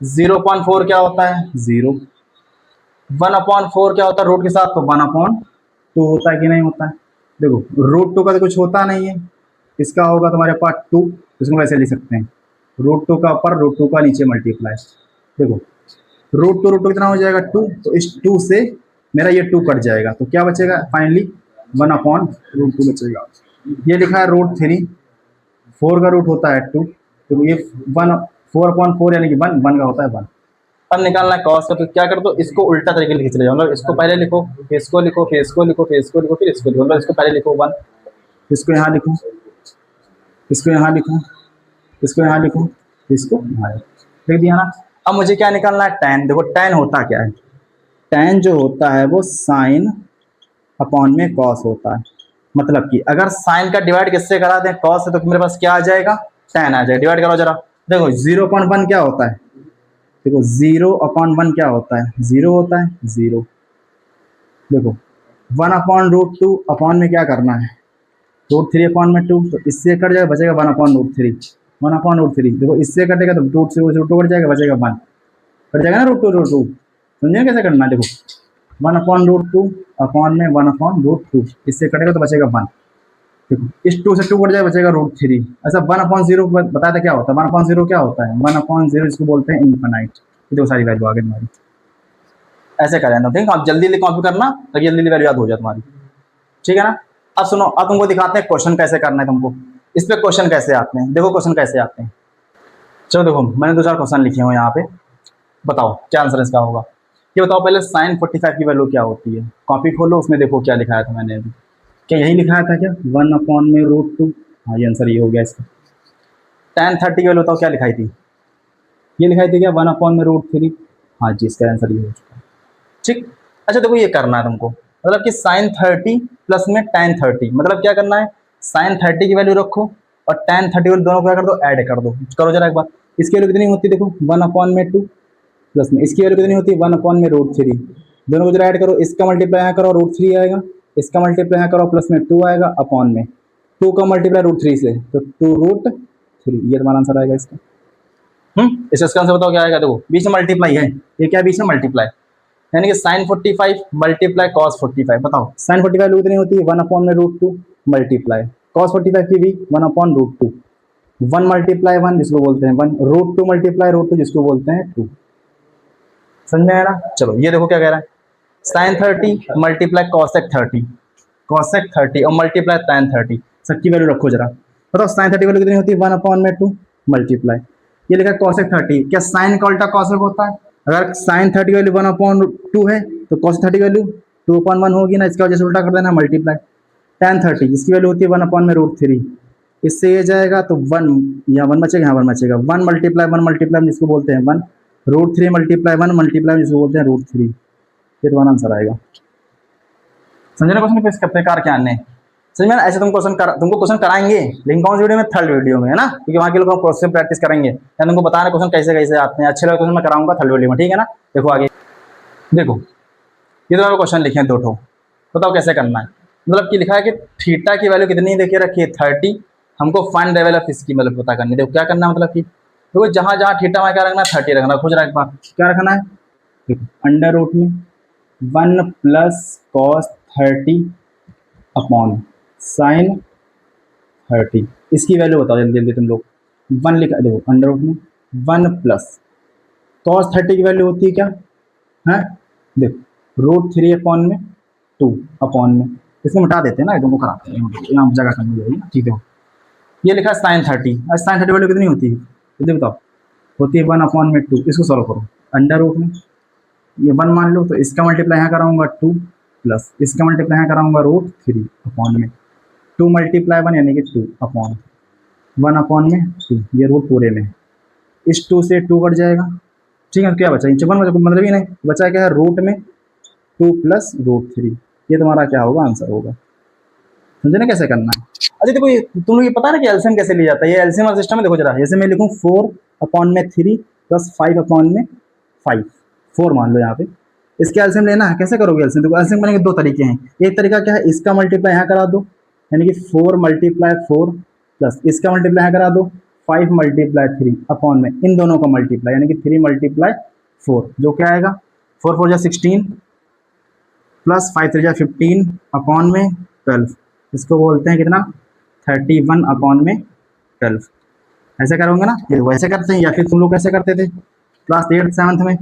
A: 0.4 क्या होता है, 0, 1/4 क्या होता है रूट के साथ, तो 1/2 होता है कि नहीं होता है। देखो √2 का तो कुछ होता नहीं है, इसका होगा तुम्हारे पास 2, इसको वैसे लिख सकते हैं, √2 का ऊपर √2 का नीचे मल्टीप्लाई। देखो √2 कितना हो जाएगा 2, तो इस 2 से मेरा ये 2 कट जाएगा, तो क्या बचेगा फाइनली 1/√2 बचेगा। ये लिखा है √3, 4 का रूट होता है 2, तो ये 4/4 यानी कि 1 का होता है 1। अब निकालना है कॉस का, तो क्या कर दो, इसको उल्टा तरीके से चले जाओ, मतलब इसको पहले लिखो, फिर इसको लिखो, फिर इसको लिखो, फिर इसको लिखो, फिर इसको लिखो, मतलब इसको पहले लिखो 1, इसको यहाँ लिखो, इसको यहाँ लिखो, इसको यहाँ लिखो, इसको यहाँ लिख दिया ना। अब मुझे क्या निकालना है, tan। देखो tan होता क्या है, tan जो होता है वो साइन अपॉन में कॉस होता है। मतलब कि अगर साइन का डिवाइड किससे करा दें, कॉस से, तो मेरे पास क्या आ जाएगा, tan आ जाएगा। डिवाइड करो जरा, देखो 0.1 क्या होता है, देखो 0/1 क्या होता है, 0 होता है 0। देखो 1/√2 अपॉन में क्या करना है, √3/2, तो इससे कट जाएगा, बचेगा 1/√3, 1/√3। देखो इससे कटेगा तो √2 कट जाएगा, बचेगा 1, कट जाएगा ना √2 समझे कैसे करना है। देखो 1/√2 अपॉन में 1/√2, इससे कटेगा तो बचेगा 1। देखो इस 2 से 2 कट जाएगा, बचेगा √3। ऐसा 1/0 बताया था क्या होता है, 1/0 क्या होता है, 1/0 इसको बोलते हैं इनफाइनाइट। देखो सारी वैल्यू आ गई तुम्हारी, ऐसे कर लेना। ठीक है, आप जल्दी जल्दी कॉपी करना ताकि जल्दी जल्दी वैल्यू याद हो जाए तुम्हारी। ठीक है ना। अब सुनो, अब तुमको दिखाते हैं क्वेश्चन कैसे करना है तुमको, इस पे क्वेश्चन कैसे आते हैं। देखो क्वेश्चन कैसे आते हैं, चलो देखो मैंने 2-4 क्वेश्चन लिखे हुए यहाँ पे, बताओ क्या आंसर इसका होगा। ये बताओ पहले sin 45 की वैल्यू क्या होती है, कॉपी खोलो, उसमें देखो क्या लिखाया था मैंने अभी, क्या यही लिखाया था क्या, 1/√2। हाँ ये आंसर ये हो गया इसका। tan 30 की वैल्यू बताओ क्या लिखाई थी, ये लिखाई थी क्या 1/√3। हाँ जी, इसका आंसर ये हो चुका है। ठीक, अच्छा देखो ये करना है तुमको, मतलब कि sin 30 प्लस में tan 30, मतलब क्या करना है, sin 30 की वैल्यू रखो और tan 30 वाली दोनों को क्या कर दो, ऐड कर दो। करो जरा एक बार, इसकी वैल्यू कितनी होती है, देखो 1/2 प्लस में इसकी वैल्यू कितनी होती है 1/√3, दोनों को जरा ऐड करो, इसका मल्टीप्लाई यहाँ करो √3 आएगा, इसका मल्टीप्लाई यहाँ करो प्लस में 2 आएगा, अपॉन में 2 का मल्टीप्लाई √3 से, तो 2√3, ये तुम्हारा आंसर आएगा इसका। इसका आंसर बताओ क्या आएगा, देखो बीच में मल्टीप्लाई है, ये क्या बीच में मल्टीप्लाई, यानी कि sin 45 मल्टीप्लाई cos 45। बताओ sin 45 कितनी होती है 1/√2 मल्टीप्लाई cos 45 की भी 1/√2, 1 मल्टीप्लाई 1 जिसको बोलते हैं 1, √2 मल्टीप्लाई √2 जिसको बोलते हैं 2। समझ में आया ना। चलो ये देखो क्या कह रहा है, sin 30 मल्टीप्लाई cosec 30, cosec 30 और मल्टीप्लाई tan 30, सबकी वैल्यू रखो जरा। बताओ sin 30 वैल्यू कितनी होती है 1/2 मल्टीप्लाई, ये लिखा है cosec 30, क्या sin का उल्टा cosec होता है, अगर sin 30 वैल्यू 1/2 है तो cos 30 वैल्यू 2/1 होगी ना, इसका वजह से उल्टा कर देना मल्टीप्लाई tan 30 जिसकी वैल्यू होती है 1/√3, इससे ये जाएगा तो 1, यहाँ 1 बचेगा, यहाँ 1 बचेगा, 1 मल्टीप्लाई जिसको बोलते हैं 1, √3 मल्टीप्लाई 1 मल्टीप्लाई जिसको बोलते हैं √3, फिर 1 आंसर आएगा। समझे ना क्वेश्चन किस प्रकार के आने, समझ में ना। ऐसे तुमको क्वेश्चन कराएंगे, लेकिन कौन सी वीडियो में, थर्ड वीडियो में है ना, क्योंकि वहाँ के लोग क्वेश्चन प्रैक्टिस करेंगे, या तुमको बता रहे क्वेश्चन कैसे कैसे आते हैं, अच्छे लगे क्वेश्चन मैं कराऊंगा थर्ड वीडियो में। ठीक है ना। देखो आगे, देखो ये तो क्वेश्चन लिखे हैं 2 ठो, बताओ कैसे करना है। मतलब कि लिखा है कि थीटा की वैल्यू कितनी देखे रखी है 30, हमको फाइंड लेवल ऑफ इसकी मतलब पता करनी है। देखो क्या करना है, मतलब कि देखो जहाँ जहाँ थीटा वहाँ क्या रखना है 30 रखना, खोज रहा है एक बार क्या रखना है, देखो अंडर रूट में 1 प्लस cos 30 अपॉन साइन 30, इसकी वैल्यू बताओ जल्दी जल्दी तुम लोग। 1 लिखा, देखो अंडर रूट में 1 प्लस cos 30 की वैल्यू होती है क्या है, देखो √3 अपॉन में 2 अपॉन में, इसको मिटा देते हैं ना, तुमको कराते हैं यहाँ जगह करनी जाएगी। ठीक है, ये लिखा है sin 30, आज sin 30 वैल्यू कितनी होती है जल्दी बताओ, होती है 1/2। इसको सॉल्व करो, अंडर रूट में ये 1 मान लो, तो इसका मल्टीप्लाई यहाँ कराऊंगा 2 प्लस इसका मल्टीप्लाई यहाँ कराऊंगा √3 में 2 मल्टीप्लाई 1 यानी कि 2 अपॉन 1/2 ये रूट पूरे में, इस 2 से 2 कट जाएगा। ठीक है, तो क्या बचा, नीचे 1 बचा, मतलब ही नहीं बचा, क्या है रूट में 2 प्लस √3, ये तुम्हारा क्या होगा आंसर होगा। समझे ना कैसे करना है। अच्छा देखो ये तुम लोग ये पता है ना कि एलसीएम कैसे लिया जाता है, ये एलसीएम वाला सिस्टम में देखो जरा, जैसे मैं लिखूँ 4/3 प्लस 5/5, 4 मान लो यहाँ पे, इसके एलसीएम लेना है, कैसे करोगे एलसीएम, देखो एलसीएम करने के दो तरीके हैं। एक तरीका क्या है, इसका मल्टीप्लाई यहाँ करा दो, यानी कि 4 × 4 प्लस इसका मल्टीप्लाई यहाँ करा दो 5 × 3 अपॉन में इन दोनों का मल्टीप्लाई, यानी कि 3 × 4, जो क्या आएगा 4 4 16 प्लस 5 3 15 अपॉन में 12, इसको बोलते हैं कितना 31 अपॉन में 12। ऐसे करोगे ना, ये वैसे करते हैं, या फिर तुम लोग कैसे करते थे क्लास 8 7 में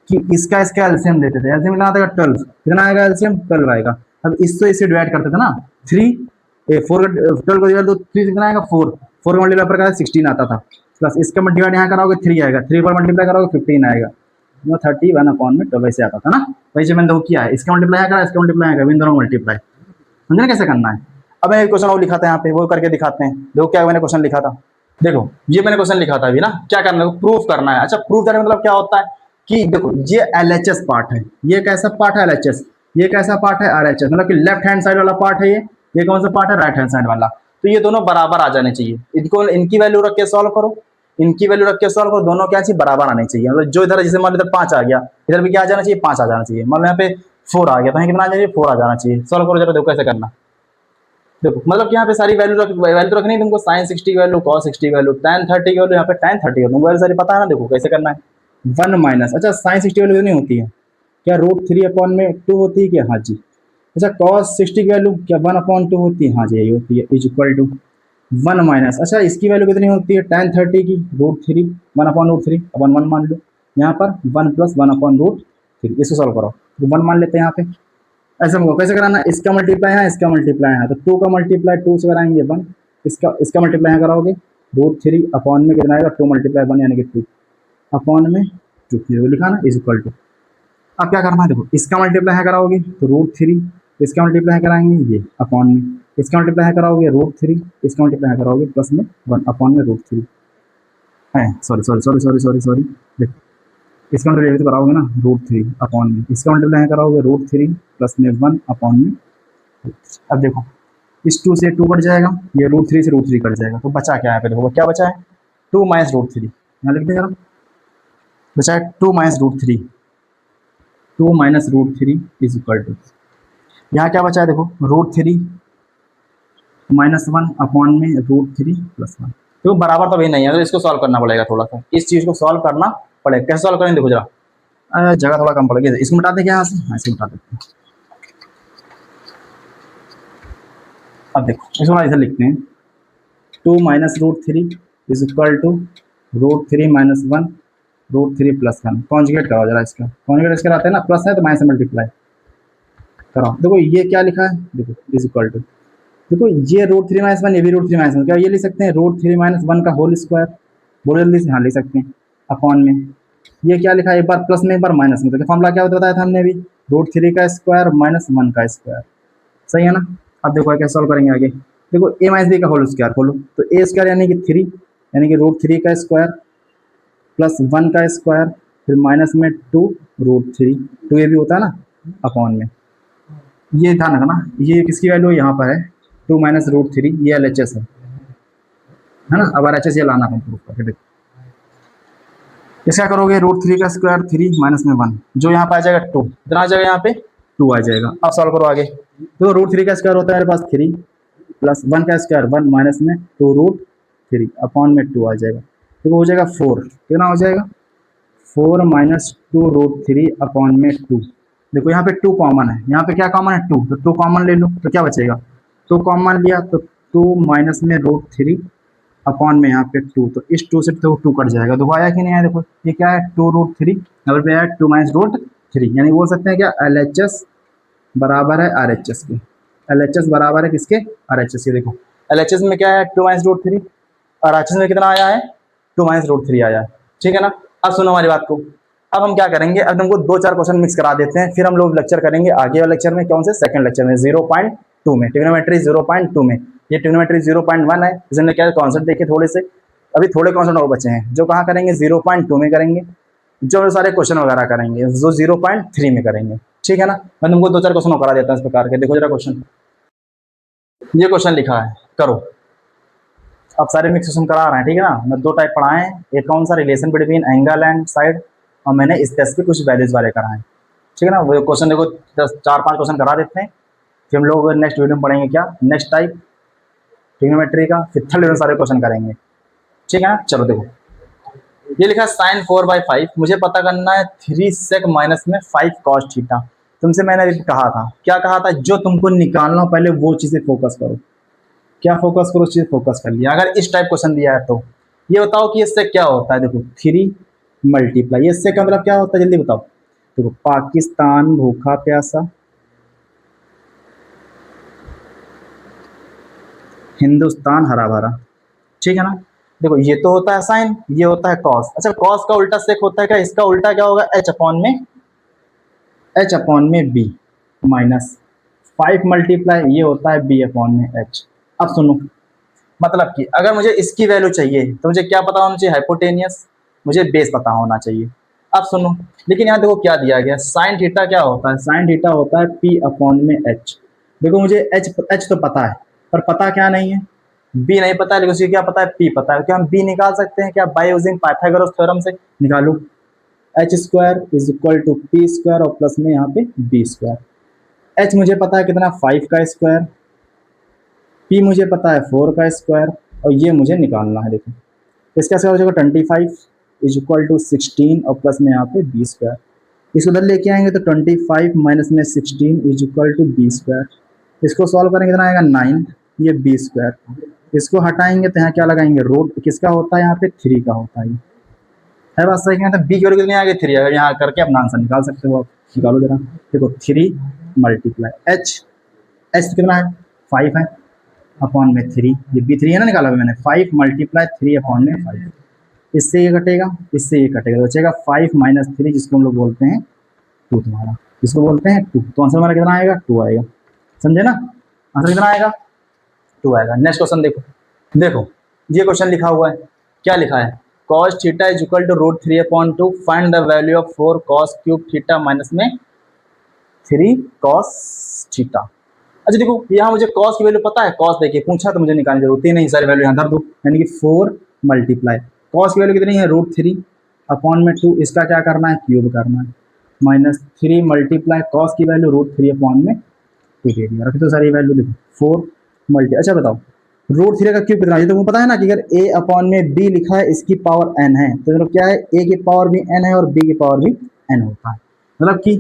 A: कि इसका एलसीएम लेते थे, एलसीएम कितना आएगा 12, कितना आएगा एलसीएम 12 आएगा। अब इससे इसे डिवाइड करते थे ना, 4 12 को डिवाइड दो 3 कितना आएगा 4 4 मल्टीप्लाई पर 16 आता था, प्लस इसका डिवाइड यहाँ कराओगे 3 आएगा, 3 पर मल्टीप्लाई करोगे 15 आएगा, 31 अपॉन में 12 ऐसे आता था ना। वैसे मैंने दो किया है, इसका मल्टीप्लाई यहाँ करा, इसका मल्टीप्लाई यहाँ करा, इन दोनों मल्टीप्लाई, समझे कैसे करना है। अब मैं क्वेश्चन और लिखा था यहाँ पे, वो करके दिखाते हैं। देखो क्या मैंने क्वेश्चन लिखा था, देखो ये मैंने क्वेश्चन लिखा था अभी ना, क्या करना है प्रूफ करना है। अच्छा प्रूफ करने मतलब क्या होता है कि देखो ये एलएचएस पार्ट है, ये कैसा पार्ट है एलएचएस, ये कैसा पार्ट है आरएचएस, मतलब कि लेफ्ट हैंड साइड वाला पार्ट है ये कौन सा पार्ट है राइट हैंड साइड वाला, तो ये दोनों बराबर आ जाने चाहिए। इनको इनकी वैल्यू रख के सॉल्व करो, इनकी वैल्यू रख के सॉल्व करो, दोनों क्या चाहिए बराबर आने चाहिए। मतलब जो इधर जैसे मान लो इधर 5 आ गया, इधर भी क्या आ जाना चाहिए 5 आ जाना चाहिए, मान लो यहाँ पे 4 आ गया तो यहाँ कितना आ जाना चाहिए 4 आ जाना चाहिए। सॉल्व करो जरा, देखो कैसे करना, देखो मतलब कि यहाँ पे सारी वैल्यू रखनी है तुमको, sin 60 की वैल्यू, cos 60 की वैल्यू, tan 30 की वैल्यू, यहाँ पे tan 30 की वैल्यू सारी पता है ना। देखो कैसे करना है, 1 माइनस, अच्छा sin 60 की वैल्यू कितनी होती है, क्या √3 अपॉन में 2 होती है क्या, हाँ जी। अच्छा cos 60 की वैल्यू क्या 1/2 होती है, हाँ जी यही होती है, इज इक्वल टू 1 माइनस, अच्छा इसकी वैल्यू कितनी होती है tan 30 की √3 1/√3 अपन 1 मान लो, यहाँ पर 1 + 1/√3, इसको सॉल्व करो तो 1 मान लेते हैं यहाँ पे। ऐसा होगा कैसे कराना, इसका मल्टीप्लाई है इसका मल्टीप्लाई है, तो 2 का मल्टीप्लाई 2 से कराएंगे 1, इसका मल्टीप्लाई यहाँ कराओगे √3 अपॉन में कितना आएगा 2 × 1 यानी कि 2 अपॉन में 2, ये लिखा ना इज इक्वल टू। अब क्या करना है, देखो इसका मल्टीप्लाई यहाँ कराओगे तो √3, इसका मल्टीप्लाई कराएंगे ये अपॉन में, इसका मल्टीप्लाई कराओगे √3, इसका मल्टीप्लाई कराओगे प्लस में 1 अपॉन में √3 है, sorry sorry sorry sorry sorry sorry, देखो इसका मल्टीप्लाई तो कराओगे ना √3 अपॉन में, इसका मल्टीप्लाई कराओगे √3 प्लस में 1 अपॉन में। अब देखो इस 2 से 2 कट जाएगा, ये √3 से √3 कट जाएगा, तो बचा क्या है पे, देखो क्या बचा है 2 - √3, यहाँ लिख दें जरा, बचा है 2 - √3, 2 - √3 इज इक्वल टू, यहाँ क्या बचा है देखो √3 -1 अपॉन में √3 + 1, तो बराबर तो वही नहीं है, तो इसको सॉल्व करना पड़ेगा थोड़ा सा, इस चीज़ को सॉल्व करना पड़ेगा। कैसे सॉल्व करेंगे देखो जरा, जगह थोड़ा कम पड़ेगी, इसको मिटा देंगे यहाँ से, हाँ इसको मिटा देते हैं। अब देखो इसको इधर लिखते हैं 2 - √3 इज इक्वल टू √3 - 1 √3 + 1, कॉन्जुगेट कराओ जरा, इसका कॉन्जुगेट इसका रहता है ना, प्लस है तो माइनस से मल्टीप्लाई कराओ। देखो ये क्या लिखा है, देखो इज इक्वल टू, देखो ये √3 - 1, ये भी √3 - 1, क्या ये लिख सकते हैं √3 - 1 का होल स्क्वायर, बोलो जल्दी से, हाँ लिख सकते हैं अपॉन में, ये क्या लिखा है एक बार प्लस में एक बार माइनस में, तो फॉर्मूला क्या होता बताया था हमने अभी, √3 का स्क्वायर माइनस 1 का स्क्वायर, सही है ना। अब देखो कैसे सॉल्व करेंगे आगे, देखो a - b का होल स्क्वायर खोलो, तो a स्क्वायर यानी कि 3, यानी कि √3 का स्क्वायर प्लस 1 का स्क्वायर, फिर माइनस में 2 √3, 2 ये भी होता है ना अपॉन में, ये ध्यान रखना ये किसकी वैल्यू यहाँ पर है 2 - √3, ये एलएचएस है ना। अब एलएचएस ये लाना है प्रूफ करके, देखो इसका करोगे √3 का स्क्वायर 3 माइनस में 1, जो यहाँ पर आ जाएगा 2, कितना आ जाएगा यहाँ पे 2 आ जाएगा। अब सॉल्व करो आगे, तो √3 का स्क्वायर होता है मेरे पास 3 प्लस 1 का स्क्वायर 1 माइनस में 2 √3 अपॉन में 2 आ जाएगा, तो वो हो जाएगा 4, कितना हो जाएगा 4 - 2 √3 अपॉन में 2। देखो यहाँ पे 2 कॉमन है, यहाँ पे क्या कॉमन है 2, तो 2 कॉमन ले लो तो क्या बचेगा, 2 कॉमन लिया तो 2 माइनस में √3 अपॉन में यहाँ पे 2, तो इस 2 से तो 2 कट जाएगा, देखो आया कि नहीं आया, देखो ये क्या है 2 √3, यहाँ पे आया 2 - √3, यानी बोल सकते हैं क्या एलएचएस बराबर है आरएचएस के, एलएचएस बराबर है किसके आरएचएस के। देखो LHS में क्या है 2 माइनस रूट थ्री, और RHS में कितना आया है 2 माइनस रूट थ्री आया है, ठीक है ना। अब सुनो हमारी बात को, अब हम क्या करेंगे, अब तुमको 2-4 क्वेश्चन मिक्स करा देते हैं, फिर हम लोग लेक्चर करेंगे आगे वाले लेक्चर में, कौन से, सेकंड लेक्चर में 0.2 में, ट्रिग्नोमेट्री 0.2 में। ये ट्रिग्नोमेट्री 0.1 है, इसमें क्या कॉन्सेप्ट देखे थोड़े से, अभी थोड़े कॉन्सेप्ट और बचे हैं जो कहाँ करेंगे 0.2 में करेंगे, जो सारे क्वेश्चन वगैरह करेंगे जो 0.3 में करेंगे, ठीक है ना। मैं तुमको 2-4 क्वेश्चन और करा देता हूँ इस प्रकार के। देखो जरा क्वेश्चन, ये क्वेश्चन लिखा है, करो। अब सारे मिक्स क्वेश्चन करा रहे हैं, ठीक है ना। मैं 2 टाइप पढ़ाए हैं, एक कौन सा relation between angle and side, और मैंने स्पेसिफिक कुछ वैल्यूज वाले कराए, ठीक है ना। वो क्वेश्चन देखो 4-5 क्वेश्चन करा देते हैं, फिर हम लोग नेक्स्ट वीडियो में पढ़ेंगे क्या, नेक्स्ट टाइप ट्रिग्नोमेट्री का, फिर थर्ड वीडियो सारे क्वेश्चन करेंगे, ठीक है ना। चलो देखो, ये लिखा है साइन 4/5, मुझे पता करना है 3 sec माइनस में 5 cos थीटा। तुमसे मैंने अभी कहा था, क्या कहा था, जो तुमको निकालना हो पहले वो चीज़ें फोकस करो। क्या फोकस करो, चीज़ फोकस कर लिया। अगर इस टाइप क्वेश्चन दिया है तो ये बताओ कि इससे क्या होता है। देखो 3 मल्टीप्लाई, इससे का मतलब क्या होता है, जल्दी बताओ। देखो पाकिस्तान भूखा प्यासा, हिंदुस्तान हरा भरा, ठीक है ना। देखो ये तो होता है साइन, ये होता है कॉस। अच्छा कॉस का उल्टा सेक होता है क्या, इसका उल्टा क्या होगा, एच अपॉन में बी माइनस 5 मल्टीप्लाई, ये होता है बी अपॉन में एच। अब सुनो, मतलब कि अगर मुझे इसकी वैल्यू चाहिए तो मुझे क्या पता होना चाहिए, हाइपोटेनियस, मुझे बेस पता होना चाहिए। अब सुनो, लेकिन यहाँ देखो क्या दिया गया, साइन थीटा क्या होता है, साइन थीटा होता है पी अपॉन में एच। देखो मुझे एच तो पता है, पर पता क्या नहीं है, बी नहीं पता है, लेकिन उसे क्या पता है, पी पता है। क्या हम बी निकाल सकते हैं क्या, बाय यूजिंग पाइथागोरस थ्योरम से निकालो, H square is equal to P square और प्लस में यहाँ पे बी स्क्वायर। एच मुझे पता है कितना 5 का स्क्वायर, पी मुझे पता है 4 का स्क्वायर, और ये मुझे निकालना है। देखो इसका स्क्वायर हो जाएगा 25 इज इक्वल टू 16 और प्लस में यहाँ पे बी स्क्वायर। इसको उधर लेके आएंगे तो 25 माइनस में 16 is equal to B square. इसको सॉल्व करेंगे कितना आएगा 9, ये बी स्क्वायर। इसको हटाएंगे तो यहाँ क्या लगाएंगे, रूट किसका होता है, यहाँ पे 3 का होता है बात सही। मतलब बी की वैल्यू कितनी आ गई 3, अगर यहाँ करके अपना आंसर निकाल सकते हो आप, निकालो जरा। देखो 3 मल्टीप्लाई एच कितना है 5 है अपॉन में 3, ये बी 3 है ना, निकाला मैंने 5 मल्टीप्लाई 3 अपॉन में 5। इससे ये कटेगा, इससे ये कटेगा, तो बचेगा 5 माइनस 3, जिसको हम लोग बोलते हैं 2, तुम्हारा जिसको बोलते हैं 2। तो आंसर हमारा कितना आएगा 2 आएगा, समझे ना। आंसर कितना आएगा 2 आएगा। नेक्स्ट क्वेश्चन देखो, देखो ये क्वेश्चन लिखा हुआ है, क्या लिखा है, cos theta is equal to root 3/2, find the value of 4 cos cube theta minus में 3 cos थीटा। अच्छा देखो यहाँ मुझे cos की वैल्यू पता है, cos देखिए पूछा तो मुझे निकालने की जरूरत ही नहीं, सारी वैल्यू यहाँ धर दो, यानी कि 4 मल्टीप्लाई cos की वैल्यू कितनी है रूट 3 अपॉन में 2, इसका क्या करना है क्यूब करना है, माइनस 3 मल्टीप्लाई cos की वैल्यू रूट 3 अपॉन में 2 दे दिया, रखी तो सारी वैल्यू देखो 4 मल्टी। अच्छा बताओ रूट 3 का क्यूब कितना है, तो मुझे पता है ना कि अगर a अपॉन में b लिखा है इसकी पावर n है, तो मतलब क्या है a की पावर भी n है और b की पावर भी n होता है, मतलब कि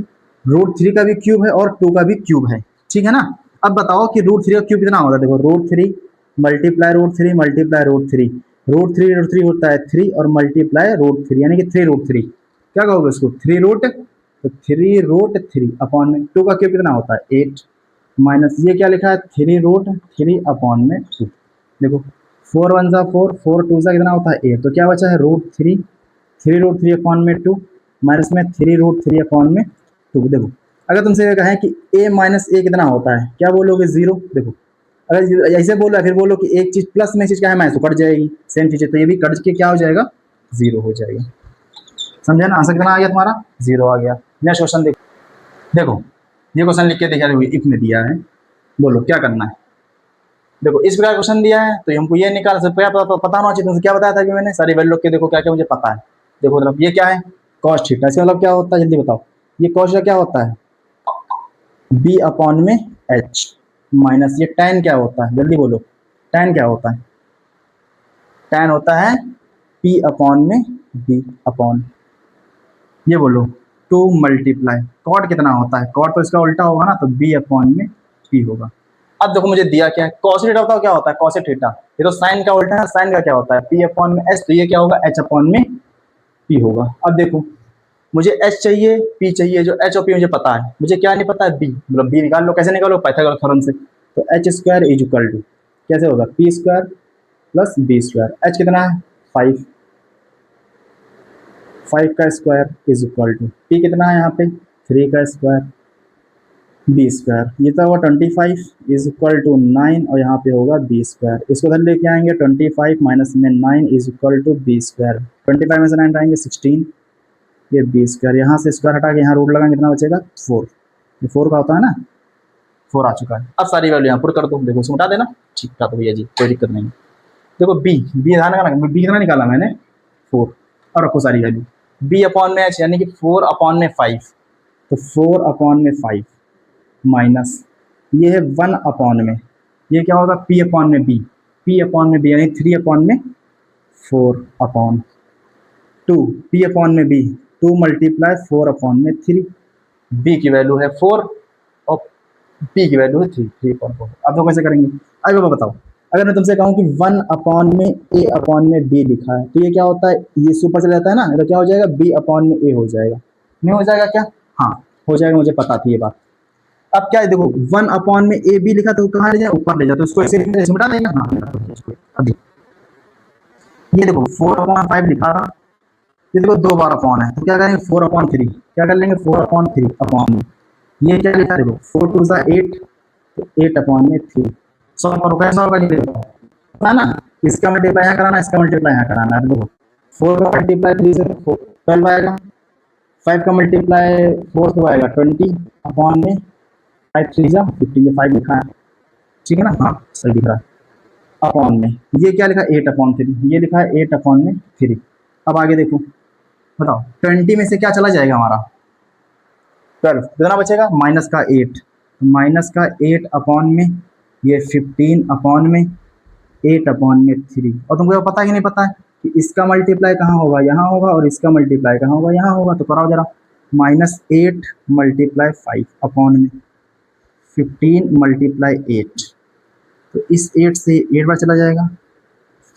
A: रूट 3 का भी क्यूब है और 2 का भी क्यूब है, ठीक है ना। अब बताओ कि रूट 3 का क्यूब कितना होता है, देखो root 3 multiply root 3 multiply root 3, root 3 होता है 3 और मल्टीप्लाई रूट 3 यानी कि 3 रूट 3, क्या कहोगे उसको 3 रूट, तो 3 रूट 3 अपॉन में 2 का क्यूब कितना होता है 8, माइनस ये क्या लिखा है 3 रूट 3 अपॉन में 2। देखो 4 1 जा 4, 4 2 जा कितना होता है 8, तो क्या बचा है रूट 3, 3 रूट 3 अपॉन में 2 माइनस में 3 रूट 3 अपॉन में 2। देखो अगर तुमसे ये कहें कि a माइनस ए कितना होता है, क्या बोलोगे 0। देखो अगर ऐसे बोला फिर बोलो कि एक चीज प्लस में चीज क्या है माइनस, तो कट जाएगी, सेम चीज है, तो ये भी कट के क्या हो जाएगा 0 हो जाएगा, समझे ना। आंसर कितना आ गया तुम्हारा 0 आ गया। नेक्स्ट क्वेश्चन देखो, देखो ये क्वेश्चन लिख के देखा, देखो इफ में दिया है, बोलो क्या करना है। देखो इस प्रकार क्वेश्चन दिया है तो हमको ये निकाल सकते हैं, पता होना चाहिए, तुमसे क्या बताया था कि मैंने सारी वैल्यू के, देखो क्या क्या मुझे पता है। देखो मतलब ये क्या है cos थीटा, इसका मतलब क्या होता है जल्दी बताओ, ये cos थीटा क्या होता है b अपॉन में h, माइनस ये tan क्या होता है जल्दी बोलो, tan क्या होता है, tan होता है p अपॉन में b अपॉन, ये बोलो 2 मल्टीप्लाई cot कितना होता है, cot तो इसका उल्टा होगा ना, तो b अपॉन में p होगा। अब देखो मुझे दिया क्या है cos थीटा, बताओ क्या होता है cos थीटा, ये तो साइन का उल्टा है, साइन का क्या होता है p अपॉन में h, तो ये क्या होगा h अपॉन में p होगा। अब देखो मुझे h चाहिए p चाहिए, जो h और p मुझे पता है, मुझे क्या नहीं पता है b, मतलब b निकाल लो, कैसे निकालो पाइथागोरस थ्योरम से, तो h square is equal to कैसे होगा, P square plus B square, H कितना है 5, 5 का square is equal to P कितना है यहाँ पे 3 का स्क्वायर बी स्क्वायर, ये तो होगा 25 इज इक्वल टू 9 और यहाँ पे होगा बी स्क्वायर, इसको उधर लेके आएंगे 25 माइनस में 9 is equal to B square, 25 में से 9 आएंगे 16, ये बी स्क्वायर, यहाँ से स्क्वायर हटा के यहाँ रूट लगाएंगे कितना बचेगा 4, ये 4 का होता है ना, 4 आ चुका है। अब सारी वैल्यू यहाँ पुट कर दो, देखो उसमें उठा देना, ठीक था तो भैया जी कोई दिक्कत नहीं। देखो बी ध्यान रखना, बी कितना निकाला मैंने 4, और रखो सारी वैल्यू, बी अपॉन में एच यानी कि 4 अपॉन में 5, तो 4 अपॉन में 5 माइनस ये है 1 अपॉन में, ये क्या होगा पी अपॉन में बी, पी अपॉन में बी यानी 3 अपॉन में 4 अपॉन 2, पी अपॉन में बी 2 मल्टीप्लाई 4 अपॉन में 3, बी की वैल्यू है 4 और पी की वैल्यू है 3, 3/4। अब तो कैसे करेंगे, अब वो बताओ, अगर मैं तुमसे कहूँ कि 1 अपॉन में ए अपॉन में बी लिखा है तो ये क्या होता है, ये सुपर चला जाता है ना, तो क्या हो जाएगा बी अपॉन में ए हो जाएगा, नहीं हो जाएगा क्या, हाँ हो जाएगा, मुझे पता थी ये बात। अब क्या है देखो 1 अपॉन में ए बी लिखा तो कहाँ ले जाए, ऊपर ले जाए, तो इसको ऐसे मिटा देंगे, हाँ अभी ये देखो 4/5 लिखा था, ये देखो 2 बार अपॉन है, तो क्या करेंगे 4/3, क्या कर लेंगे 4/3 अपॉन में, ये क्या लिखा देखो 4 2 8, तो 8 अपॉन में 3, 100 पर कैसा होगा नहीं है ना, इसका मल्टीप्लाई यहाँ कराना, इसका मल्टीप्लाई यहाँ कराना है, देखो 4 का मल्टीप्लाई 3 से 12 आएगा, 5 का मल्टीप्लाई 4 से आएगा 20 अपॉन में 5 3 जा 15, ये 5 लिखा है, ठीक है ना, हाँ सही दिख रहा है, अपॉन में ये क्या लिखा है 8/3, ये लिखा है 8/3। अब आगे देखो बताओ 20 में से क्या चला जाएगा हमारा 12, कितना बचेगा माइनस का 8, माइनस का 8 अपॉन में ये 15 अपॉन में 8/3, और तुमको पता है कि नहीं पता है कि इसका मल्टीप्लाई कहाँ होगा, यहाँ होगा, और इसका मल्टीप्लाई कहाँ होगा, यहाँ होगा, तो कराओ जरा, -8 मल्टीप्लाई 5 अपॉन में 15 मल्टीप्लाई 8, तो इस 8 से 8 बार चला जाएगा,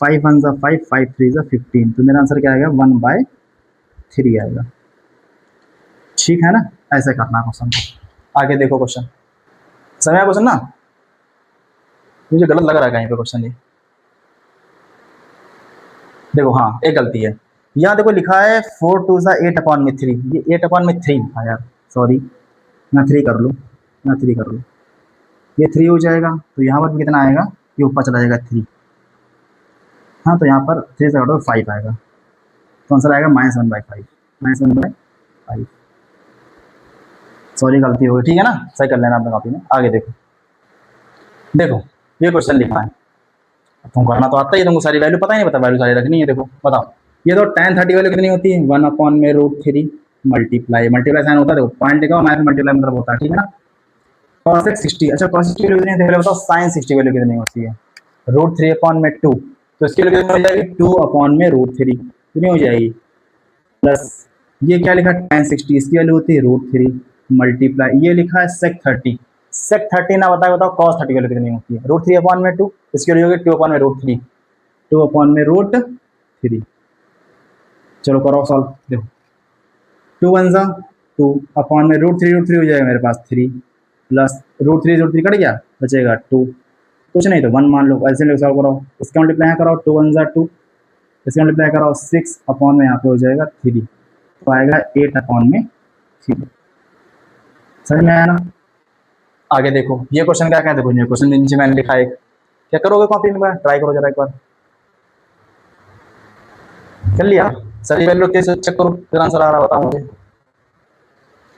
A: 5 1 जा 5, 5 3 जा 15, तो मेरा आंसर क्या आएगा 1/3 आएगा, ठीक है ना, ऐसे करना क्वेश्चन। आगे देखो क्वेश्चन, समय क्वेश्चन ना, मुझे गलत लग रहा है कहीं पे क्वेश्चन ये, देखो हाँ एक गलती है, यहाँ देखो लिखा है 4 2 जा 8/3, ये 8/3 था यार, सॉरी, यहाँ 3 कर लो, यहाँ 3 कर लो, ये 3 हो जाएगा, तो यहाँ पर भी कितना आएगा, ये ऊपर चला जाएगा 3, हाँ तो यहाँ पर 3 से घटो 5 आएगा, तो आंसर आएगा -1/5, -1/5, सॉरी गलती हो गई, ठीक है ना, सही कर लेना अपने कॉपी में। आगे देखो, देखो ये क्वेश्चन लिखा है, तुमको करना तो आता ही, तुमको सारी वैल्यू पता ही नहीं, पता वैल्यू सारी रखनी है, देखो बताओ, ये तो tan 30 वैल्यू कितनी होती है 1/√3 मल्टीप्लाई, मल्टीप्लाई साइन होता है, देखो पॉइंट लिखा माइनस मल्टीप्लाई मतलब होता है, ठीक है ना, cos 60, अच्छा cos 60 वैल्यू कितनी है, बताओ sin 60 वैल्यू कितनी होती है, √3/2, तो इसकी वैल्यू कितनी हो जाएगी 2/√3, कितनी हो जाएगी, प्लस ये क्या लिखा tan 60, इसकी वैल्यू होती है √3 मल्टीप्लाई, ये लिखा है sec 30, sec 30 ना बताओ cos 30 वैल्यू कितनी होती है, √3/2, इसकी वैल्यू होगी 2/√3, 2/√3, चलो करो सॉल्व, देखो 2 1 जा 2 अपॉन में √3 हो जाएगा मेरे पास 3, प्लस √3 कट गया, बचेगा 2, कुछ नहीं तो 1 मान लो, ऐसे लोग सॉल्व कराओ, इसका मल्टीप्लाई कराओ 2 1 जा 2, इसका मल्टीप्लाई कराओ 6 अपॉन में यहाँ पे हो जाएगा 3, तो आएगा 8/3, समझ में आया ना। आगे देखो ये क्वेश्चन क्या कहते हैं, क्वेश्चन नीचे मैंने लिखा है, क्या करोगे कॉपी में, ट्राई करो जरा एक बार, कर लिया, सही वैल्यू कैसे चेक करो, फिर आंसर आ रहा बताओ मुझे,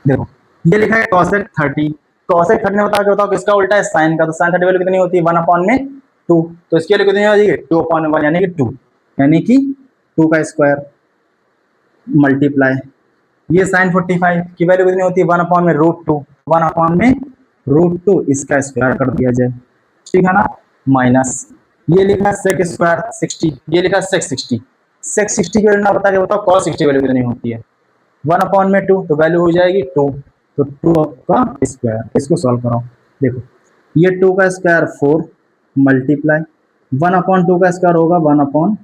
A: देखो ये लिखा है cosec 30, cosec 30 ने बताओ किसका उल्टा है साइन का, तो साइन 30 वैल्यू कितनी होती है 1/2, तो इसकी वैल्यू कितनी हो जाएगी 2/1 यानी कि 2, यानी कि 2 का स्क्वायर मल्टीप्लाई ये साइन 45 की वैल्यू कितनी होती है 1/√2, 1/√2 इसका स्क्वायर कर दिया जाए, ठीक है ना, माइनस ये लिखा sec स्क्वायर 60, ये लिखा sec 60, sec 60 की वैल्यू ना बता के बताओ cos 60 वैल्यू कितनी होती है 1/2, तो वैल्यू हो जाएगी 2, तो 2 का स्क्वायर, इसको सॉल्व कराओ, देखो ये 2 का स्क्वायर 4 मल्टीप्लाई 1/2 का स्क्वायर होगा 1/2,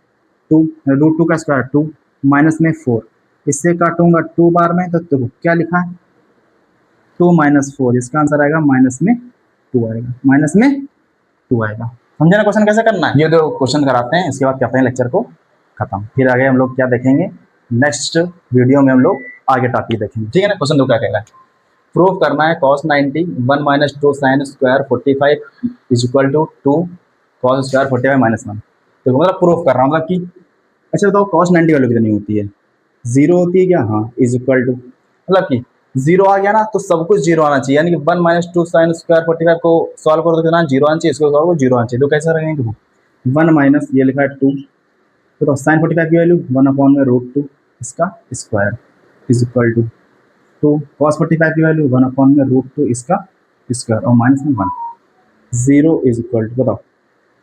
A: √2 का स्क्वायर 2 माइनस में 4, इससे काटूंगा 2 बार में, तो देखो क्या लिखा है 2 - 4, इसका आंसर आएगा माइनस में 2 आएगा, माइनस में 2 आएगा, समझे ना क्वेश्चन कैसे करना है। ये दो क्वेश्चन कराते हैं, इसके बाद करते हैं लेक्चर को खत्म। फिर आगे हम लोग क्या देखेंगे, नेक्स्ट वीडियो में हम लोग आगे टॉपिक देखेंगे, ठीक है ना। क्वेश्चन दो क्या कह रहा है, प्रूव करना है cos 90 1 minus 2 sine square 45 is equal to 2 cos square 45 minus 1। तो मतलब प्रूफ कर रहा हूँ, मतलब कि अच्छा बताओ cos 90 वैल्यू कितनी होती है, जीरो होती है क्या, हाँ, इज इक्वल टू, मतलब कि जीरो आ गया ना तो सब कुछ जीरो आना चाहिए, यानी कि 1 माइनस 2 साइन स्क्वायर 45 को सॉल्व करो तो कितना जीरो आना चाहिए, इसको सॉल्व करो जीरो आना चाहिए। तो कैसे रहेंगे, देखो 1 माइनस ये लिखा है 2, तो साइन 45 की वैल्यू 1 अपॉन में रूट 2 इसका square is equal to 2 cos 45 की वैल्यू 1 अपॉन में रूट 2 इसका स्क्वायर और माइनस में 1, जीरो इज इक्वल टू बताओ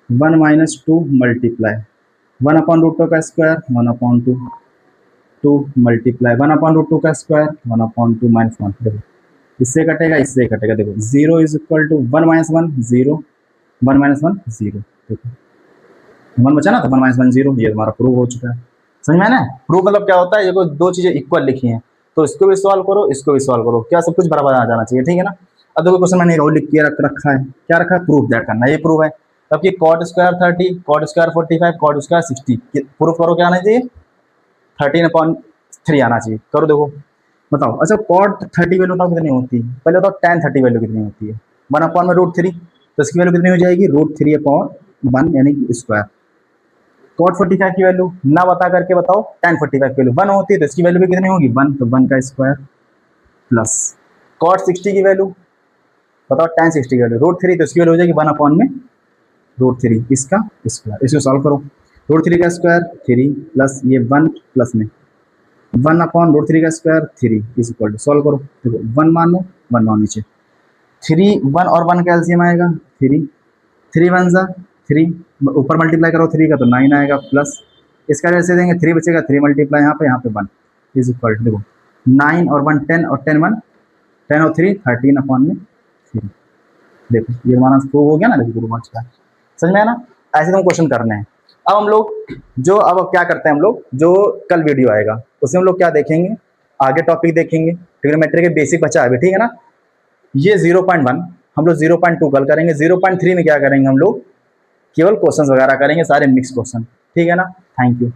A: 1 माइनस 2 मल्टीप्लाई 1 अपॉन रूट 2 का square 1 upon 2 2 multiply 1 upon root 2 का स्क्वायर 1 अपॉन 2 माइनस 1। देखो इससे कटेगा इससे कटेगा, देखो zero is equal to 1 minus 1 zero 1 minus 1 zero, देखो 1 बचा ना तो 1 माइनस 1 जीरो, ये हमारा प्रूव हो चुका है। समझ में ना, प्रूव मतलब क्या होता है, ये कोई दो चीजें इक्वल लिखी हैं तो इसको भी सॉल्व करो इसको भी सॉल्व करो, क्या सब कुछ बराबर आ जाना चाहिए, ठीक है ना। अब देखो क्वेश्चन मैंने रोल लिख के रखा है, क्या रखा है, प्रूफ दैट करना है, ये प्रूफ है। तब कि cot square 30 cot square 45 cot square 60, proof करो क्या आना चाहिए, 13/3 आना चाहिए। करो देखो बताओ, अच्छा कॉट 30 वैल्यू बताओ कितनी होती है, पहले बताओ tan 30 वैल्यू कितनी होती है, 1 अपॉन में रूट 3, तो इसकी वैल्यू कितनी हो जाएगी, रूट 3 अपॉन 1 यानी कि स्क्वायर। कॉट 45 की वैल्यू ना बता करके बताओ, tan 45 की वैल्यू 1 होती है तो इसकी वैल्यू भी कितनी होगी 1, तो 1 का स्क्वायर प्लस कॉट 60 की वैल्यू बताओ, tan 60 की वैल्यू रूट 3, तो इसकी वैल्यू हो जाएगी 1 अपॉन में रूट 3 इसका स्क्वायर, इसको सॉल्व करो, रूट 3 का स्क्वायर 3 प्लस ये 1 प्लस में 1 अपॉन रूट 3 का square 3 is equal to, solve करो, देखो 1 मानो 1 मानो नीचे 3 1 और 1 का एलसीएम आएगा 3 3 1 जा 3, ऊपर मल्टीप्लाई करो 3 का तो 9 आएगा प्लस इसका जैसे देंगे 3 बचेगा 3 मल्टीप्लाई यहाँ पे 1 इज इक्वल टू, देखो 9 और 1 10 और 10 1 10 और 3 13 अपॉन में 3, देखो ये हमारा प्रूव हो गया ना, देखो प्रूव हो चुका है। समझ में आया ना, ऐसे तो हम क्वेश्चन करने हैं। अब हम लोग जो अब क्या करते हैं, हम लोग जो कल वीडियो आएगा उसमें हम लोग क्या देखेंगे, आगे टॉपिक देखेंगे, ट्रिग्नोमेट्री के बेसिक बचा है अभी, ठीक है ना। ये 0.1 हम लोग 0.2 कल करेंगे, 0.3 में क्या करेंगे हम लोग केवल क्वेश्चन वगैरह करेंगे, सारे मिक्स क्वेश्चन, ठीक है ना। Thank you.